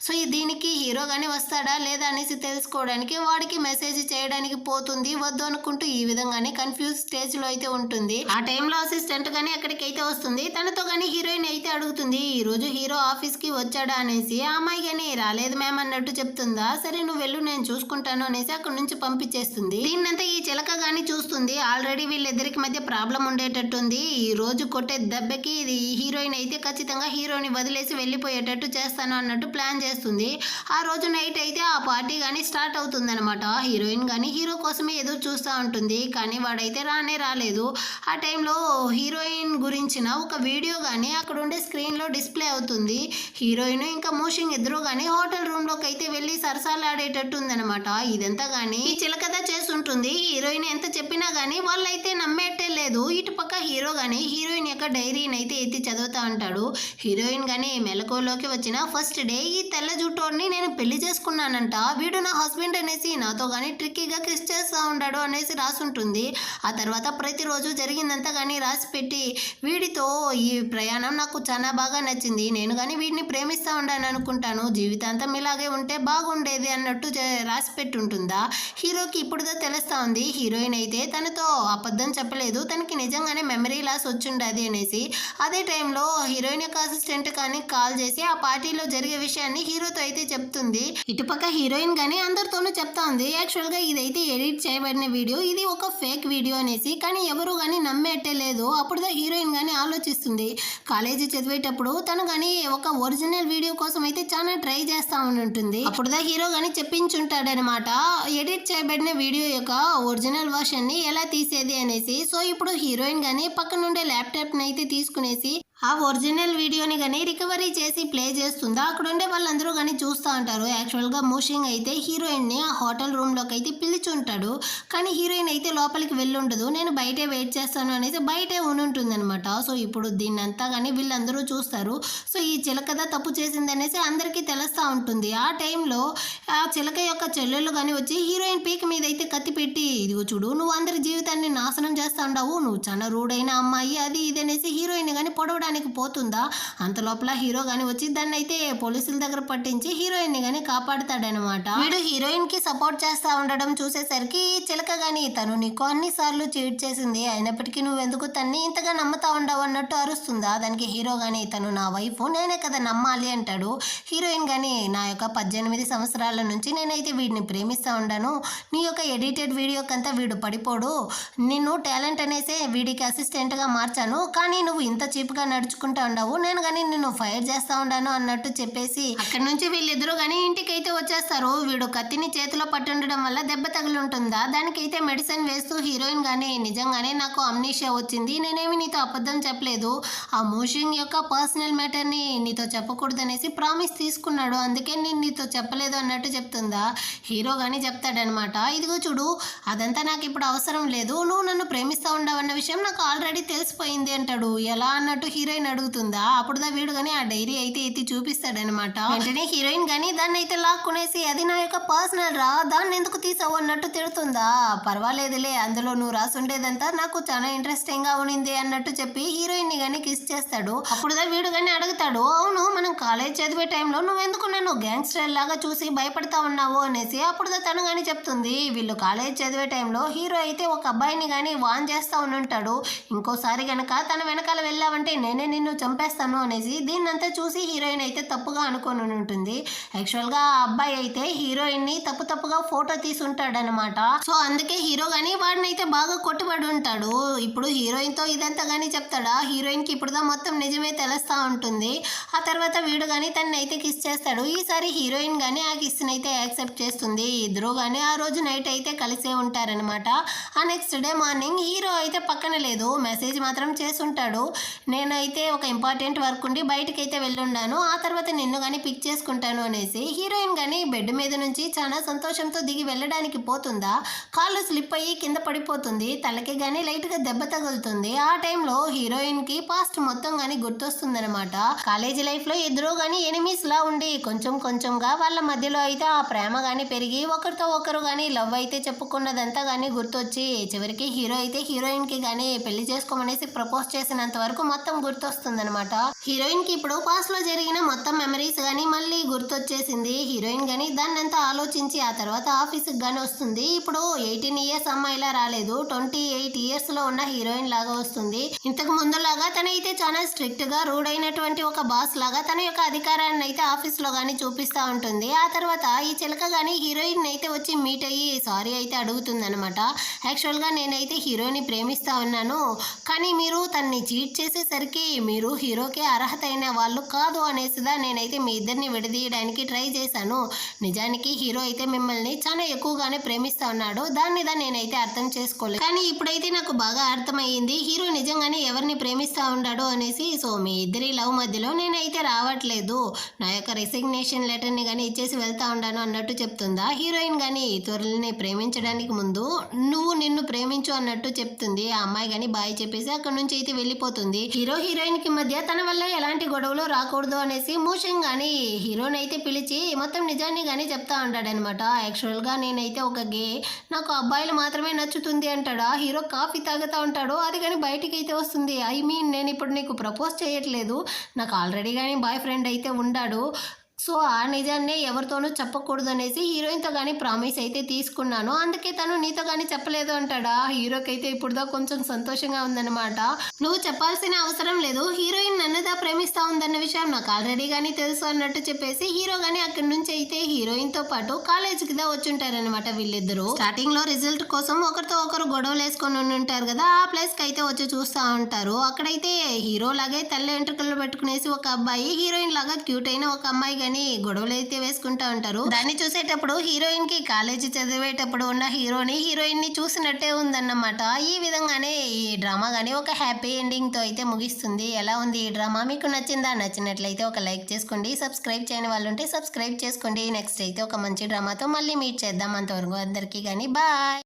సో దీనికి హీరో కానీ వస్తాడా లేదా అనేసి తెలుసుకోవడానికి వాడికి మెసేజ్ చేయడానికి పోతుంది. వద్దు అనుకుంటూ ఈ విధంగానే కన్ఫ్యూజ్ స్టేజ్లో అయితే ఉంటుంది. ఆ టైంలో అసిస్టెంట్ కానీ అక్కడికి అయితే వస్తుంది. తనతో కానీ హీరోయిన్ అయితే అడుగుతుంది ఈ రోజు హీరో ఆఫీస్కి వచ్చాడా అనేసి. ఆ అమ్మాయి కానీ రాలేదు మ్యామ్ అన్నట్టు చెప్తుందా. సరే నువ్వు వెళ్ళు నేను చూసుకుంటాను అనేసి అక్కడ నుంచి పంపించేస్తుంది. దీన్నంతా ఈ చిలక కానీ చూస్తుంది. ఆల్రెడీ వీళ్ళిద్దరికి మధ్య ప్రాబ్లం ఉండేటట్టుంది. ఈ రోజు కొట్టే దెబ్బకి ఇది హీరోయిన్ అయితే ఖచ్చితంగా హీరోని వదిలేసి వెళ్ళిపోయేటట్టు చేస్తాను అన్నట్టు ప్లాన్ చేస్తుంది. ఆ రోజు నైట్ అయితే ఆ పార్టీ కానీ స్టార్ట్ అవుతుంది అనమాట. హీరోయిన్ కానీ హీరో కోసమే ఎదురు చూస్తూ ఉంటుంది, కానీ వాడైతే రాలేదు. ఆ టైంలో హీరోయిన్ గురించిన ఒక వీడియో కానీ అక్కడ ఉండే స్క్రీన్లో డిస్ప్లే అవుతుంది. హీరోయిన్ ఇంకా మోషింగ్ ఇద్దరు కానీ హోటల్ రూమ్లోకి అయితే వెళ్ళి సరసాలు ఆడేటట్టు ఉందనమాట. ఇదంతా కానీ ఈ చిలకదా చేస్తుంటుంది. హీరోయిన్ ఎంత చెప్పినా కానీ వాళ్ళైతే నమ్మేట్టే లేదు. ఇటు పక్క హీరో కానీ హీరోయిన్ యొక్క డైరీని అయితే ఎత్తి చదువుతా ఉంటాడు. హీరోయిన్ కానీ మెలకువలోకి వచ్చిన ఫస్ట్ డే ఈ తెల్ల జుట్టోని నేను పెళ్లి చేసుకున్నానంట, వీడు నా హస్బెండ్ అనేసి నాతో కానీ ట్రిక్కీగా కిస్ చేస్తూ ఉన్నాడు అనేసి రాసుంటుంది. ఆ తర్వాత ప్రతిరోజు జరిగిందంతా కానీ రాసి పెట్టి వీడితో ఈ ప్రయాణం నాకు చాలా బాగా నచ్చింది, నేను కానీ వీడిని ప్రేమిస్తూ ఉండాలని అనుకుంటాను, జీవితాంతం ఇలాగే ఉంటే బాగుండేది అన్నట్టు రాసి పెట్టుంటుందా. హీరోకి ఇప్పుడుదో తెలుస్తా ఉంది హీరోయిన్ అయితే తనతో అబద్ధం చెప్పలేదు, తనకి నిజంగానే మెమరీ లాస్ వచ్చిండది అనేసి. అదే టైంలో హీరోయిన్ యొక్క అసిస్టెంట్ కానీ కాల్ చేసి ఆ పార్టీలో జరిగే విషయాన్ని హీరోతో అయితే చెప్తుంది. ఇటుపక్క హీరోయిన్ కానీ అందరితోనూ చెప్తా ఉంది యాక్చువల్గా ఇదైతే ఎడిట్ చేయబడిన వీడియో, ఇది ఒక ఫేక్ వీడియో అనేసి. కానీ ఎవరు కానీ నమ్మేట్టే లేదు. అప్పుడుదా హీరోయిన్ కానీ ఆలోచిస్తుంది. కాలేజీ చదివేటప్పుడు తను కానీ ఒక ఒరిజినల్ వీడియో కోసం అయితే చాలా ట్రై చేస్తూ ఉంటుంది. అప్పుడుదా హీరో కానీ చెప్పించుంటాడనమాట ఎడిట్ చేయబడిన వీడియో యొక్క ఒరిజినల్ వర్షన్ ని ఎలా తీసేది అనేసి. సో ఇప్పుడు హీరోయిన్ కానీ పక్కనుండే ల్యాప్టాప్ ని అయితే తీసుకునేసి ఆ ఒరిజినల్ వీడియోని కానీ రికవరీ చేసి ప్లే చేస్తుందా. అక్కడ ఉండే వాళ్ళందరూ కానీ చూస్తూ ఉంటారు. యాక్చువల్గా మూషింగ్ అయితే హీరోయిన్ని ఆ హోటల్ రూమ్లోకి అయితే పిలిచుంటాడు, కానీ హీరోయిన్ అయితే లోపలికి వెళ్ళుండదు. నేను బయటే వెయిట్ చేస్తాను అనేసి బయటే ఉంటుంది అనమాట. సో ఇప్పుడు దీన్నంతా కానీ వీళ్ళందరూ చూస్తారు. సో ఈ చిలకదా తప్పు చేసింది అనేసి అందరికీ తెలుస్తూ ఉంటుంది. ఆ టైంలో ఆ చిలక యొక్క చెల్లెళ్ళు కానీ వచ్చి హీరోయిన్ పీక మీద అయితే కత్తి పెట్టి ఇదిగో చూడు నువ్వు అందరి జీవితాన్ని నాశనం చేస్తూ ఉండవు, నువ్వు చాలా రూడైన అమ్మాయి అది ఇది అనేసి హీరోయిన్ కానీ పొడవడానికి పోతుందా. అంత లోపల హీరో గాని వచ్చి దాన్ని అయితే పోలీసుల దగ్గర పట్టించి హీరోయిన్ ని గాని కాపాడుతాడనమాట. వీడు హీరోయిన్ కి సపోర్ట్ చేస్తా ఉండడం చూసేసరికి చిలక గాని తను నీకు అన్ని సార్లు చీట్ చేసింది, అయినప్పటికీ నువ్వెందుకు తన్ని ఇంతగా నమ్ముతా ఉండవు అన్నట్టు అరుస్తుందా. దానికి హీరో గాని తను నా వైఫ్ నేనే కదా నమ్మాలి అంటాడు. హీరోయిన్ గాని నా యొక్క 18 సంవత్సరాల నుంచి నేనైతే వీడిని ప్రేమిస్తా ఉండాను, నీ యొక్క ఎడిటెడ్ వీడియోకంతా వీడు పడిపోడు, నిన్ను టాలెంట్ అనేసే వీడికి అసిస్టెంట్ గా మార్చాను, కానీ నువ్వు ఇంత చీప్ గా నడుచుకుంటా ఉండవు, నేను కానీ నిన్ను ఫైర్ చేస్తా ఉండాను అన్నట్టు చెప్పేసి అక్కడి నుంచి వీళ్ళిద్దరూ కానీ ఇంటికైతే వచ్చేస్తారు. వీడు కత్తిని చేతిలో పట్టుండడం వల్ల దెబ్బ తగులుంటుందా. దానికైతే మెడిసిన్ వేస్తూ హీరోయిన్ గానీ నిజంగానే నాకు అమ్నీషియా వచ్చింది, నేనేమి నీతో అబద్ధం చెప్పలేదు, ఆ మోషింగ్ యొక్క పర్సనల్ మ్యాటర్ ని నీతో చెప్పకూడదనేసి ప్రామిస్ తీసుకున్నాడు, అందుకే నేను నీతో చెప్పలేదు అన్నట్టు చెప్తుందా. హీరో గానీ చెప్తాడనమాట ఇదిగో చూడు అదంతా నాకు ఇప్పుడు అవసరం లేదు, నువ్వు నన్ను ప్రేమిస్తా ఉండవన్న విషయం నాకు ఆల్రెడీ తెలిసిపోయింది అంటాడు. ఎలా అన్నట్టు హీరోయిన్ అడుగుతుందా. అప్పుడుదా వీడు కానీ ఆ డైరీ అయితే ఎత్తి చూపిస్తాడనమాట. వెంటనే హీరోయిన్ కానీ దాన్ని అయితే లాక్కునేసి అది నా యొక్క పర్సనల్ రా, దాన్ని ఎందుకు తీసావు అన్నట్టు తిడుతుందా. పర్వాలేదులే, అందులో నువ్వు రాసుండేదంతా నాకు చాలా ఇంట్రెస్టింగ్ గా ఉనింది అన్నట్టు చెప్పి హీరోయిన్ ని కానీ కిస్ చేస్తాడు. అప్పుడుదా వీడు కానీ అడుగుతాడు, అవును మనం కాలేజ్ చదివే టైంలో నువ్వెందుకు నన్ను గ్యాంగ్స్టర్ లాగా చూసి భయపడతా ఉన్నావు అనేసి. అప్పుడుదా తను కానీ చెప్తుంది, వీళ్ళు కాలేజ్ చదివే టైంలో హీరో అయితే ఒక అబ్బాయిని కానీ వాన్ చేస్తా ఉంటాడు, ఇంకోసారి గనక తన వెనకాల వెళ్ళావంటే నేనే నిన్ను చంపేస్తాను అనేసి. దీన్నంతా చూసి హీరోయిన్ అయితే తప్పుగా అనుకొని ఉంటుంది. యాక్చువల్ గా ఆ అబ్బాయి అయితే హీరోయిన్ ని తప్పుగా ఫోటో తీసి ఉంటాడనమాట. సో అందుకే హీరో గానీ వాడిని అయితే బాగా కొట్టుబడి ఉంటాడు. ఇప్పుడు హీరోయిన్ తో ఇదంతా గానీ చెప్తాడా. హీరోయిన్ కి ఇప్పుడుదా మొత్తం నిజమే తెలుస్తా ఉంటుంది. ఆ తర్వాత వీడు గానీ తనని అయితే కిస్ చేస్తాడు. ఈసారి హీరోయిన్ గానీ ఆ కిస్ అయితే యాక్సెప్ట్ చేస్తుంది. ఇద్దరు గానీ ఆ రోజు నైట్ అయితే కలిసే ఉంటారనమాట. ఆ నెక్స్ట్ డే మార్నింగ్ హీరో అయితే పక్కన లేదు, మెసేజ్ మాత్రం చేసుంటాడు. నేనైతే ఒక ఇంపార్టెంట్ వర్క్ ఉండి బయటకి అయితే వెళ్ళున్నాను, ఆ తర్వాత నిన్ను కానీ పిక్ చేసుకుంటాను అనేసి. హీరోయిన్ కానీ బెడ్ మీద నుంచి చాలా సంతోషంతో దిగి వెళ్ళడానికి పోతుందా, కాళ్ళు స్లిప్ అయ్యి కింద పడిపోతుంది. తలకి కానీ లైట్గా దెబ్బ తగులుతుంది. ఆ టైంలో హీరోయిన్ కి పాస్ట్ మొత్తం కానీ గుర్తొస్తుందనమాట. కాలేజీ లైఫ్ లో ఇద్దరు కానీ ఎనిమీస్ లా ఉండి కొంచెంగా వాళ్ళ మధ్యలో అయితే ఆ ప్రేమ కానీ పెరిగి ఒకరితో ఒకరు కానీ లవ్ అయితే చెప్పుకున్నదంతా కానీ గుర్తొచ్చి చివరికి హీరో అయితే హీరోయిన్ కి కానీ పెళ్లి చేసుకోమనేసి ప్రపోజ్ చేసినంత వరకు మొత్తం గుర్తొస్తుందనమాట. హీరోయిన్ కి ఇప్పుడు పాస్ట్ లో జరిగిన మొత్తం మెమరీస్ కానీ మళ్ళీ గుర్తొచ్చేసింది. హీరోయిన్ కానీ దాన్నంతా ఆలోచించి ఆ తర్వాత ఆఫీస్కి కానీ వస్తుంది. ఇప్పుడు 18 ఇయర్స్ అమ్మాయిలా రాలేదు, 28 ఇయర్స్ లో ఉన్న హీరోయిన్ లాగా వస్తుంది. ఇంతకు ముందులాగా తనైతే చాలా స్ట్రిక్ట్ గా రూడ్ అయినటువంటి ఒక బాస్ లాగా తన యొక్క అధికారాన్ని అయితే ఆఫీస్ లో గానీ చూపిస్తా ఉంటుంది. ఆ తర్వాత ఈ చిలక గానీ హీరోయిన్ అయితే వచ్చి మీట్ అయ్యి సారీ అయితే అడుగుతుంది అనమాట. యాక్చువల్ గా నేనైతే హీరోని ప్రేమిస్తా ఉన్నాను, కానీ మీరు తన్ని చీట్ చేసేసరికి మీరు హీరోకి అర్హత అయిన వాళ్ళు కాదు అనేసిదా నేనైతే మీ ఇద్దరిని విడదీయడానికి ట్రై చేశాను. నిజానికి హీరో అయితే మిమ్మల్ని చాలా ఎక్కువగానే ప్రేమిస్తా ఉన్నాడు, దాన్ని నేనైతే అర్థం చేసుకోలేదు. కానీ ఇప్పుడైతే నాకు బాగా అర్థమయ్యింది హీరో నిజంగానే ఎవరిని ప్రేమిస్తా ఉన్నాడు అనేసి. సో మీ ఇద్దరి లవ్ మధ్యలో నేనైతే రావట్లేదు, నా యొక్క రెసిగ్నేషన్ లెటర్ ని కానీ ఇచ్చేసి వెళ్తా ఉన్నాను అన్నట్టు చెప్తుందా. హీరోయిన్ కానీ త్వరని ప్రేమించడానికి ముందు నువ్వు నిన్ను ప్రేమించు అన్నట్టు చెప్తుంది. ఆ అమ్మాయి కానీ బాయ్ చెప్పేసి అక్కడ నుంచి అయితే వెళ్ళిపోతుంది. హీరో హీరోయిన్ కి మధ్య తన వల్ల ఎలాంటి గొడవలు రాకూడదు అనేసి మోషన్ గానీ హీరోని అయితే పిలిచి మొత్తం నిజాన్ని కానీ చెప్తా ఉంటాడనమాట. యాక్చువల్ గా నేనైతే ఒక గే, నాకు అబ్బాయిలు మాత్రమే నచ్చుతుంది అంటాడా. హీరో కాఫీ తాగుతూ ఉంటాడు, అది కానీ బయటికి అయితే వస్తుంది. ఐ మీన్ నేను ఇప్పుడు నీకు ప్రపోజ్ చేయట్లేదు, నాకు ఆల్రెడీ కానీ బాయ్ ఫ్రెండ్ అయితే ఉన్నాడు, సో ఆ నిజాన్ని ఎవరితోనూ చెప్పకూడదు అనేసి హీరోయిన్తో కానీ ప్రామిస్ అయితే తీసుకున్నాను, అందుకే తను నీతో కానీ చెప్పలేదు అంటాడా. హీరోకి అయితే ఇప్పుడుదా కొంచెం సంతోషంగా ఉందన్నమాట. నువ్వు చెప్పాల్సిన అవసరం లేదు, హీరోయిన్ నన్నుదా ప్రేమిస్తా ఉందన్న విషయం నాకు ఆల్రెడీ కానీ తెలుసు అన్నట్టు చెప్పేసి హీరో కానీ అక్కడి నుంచి అయితే హీరోయిన్తో పాటు కాలేజీకి దా వచ్చుంటారనమాట. వీళ్ళిద్దరూ స్టార్టింగ్ లో రిజల్ట్ కోసం ఒకరితో ఒకరు గొడవలు వేసుకొని ఉంటారు కదా, ఆ ప్లేస్ కి అయితే వచ్చి చూస్తూ ఉంటారు. అక్కడైతే హీరో లాగే తెల్ల వెంట్రుకలు పెట్టుకునేసి ఒక అబ్బాయి, హీరోయిన్ లాగా క్యూట్ అయిన ఒక అమ్మాయి కానీ గొడవలు అయితే వేసుకుంటా ఉంటారు. దాన్ని చూసేటప్పుడు హీరోయిన్ కి కాలేజీ చదివేటప్పుడు ఉన్న హీరోయిన్ ని చూసినట్టే ఉందన్నమాట. ఈ విధంగానే ఈ డ్రామా గానీ ఒక హ్యాపీ ఎండింగ్ తో అయితే ముగిస్తుంది. ఎలా ఉంది ఈ డ్రామా, మీకు నచ్చిందా? నచ్చినట్లయితే ఒక లైక్ చేసుకోండి, సబ్స్క్రైబ్ చేయని వాళ్ళు ఉంటే సబ్స్క్రైబ్ చేసుకోండి. నెక్స్ట్ అయితే ఒక మంచి డ్రామాతో మళ్ళీ మీట్ చేద్దాం. అంతవరకు అందరికీ కానీ బాయ్.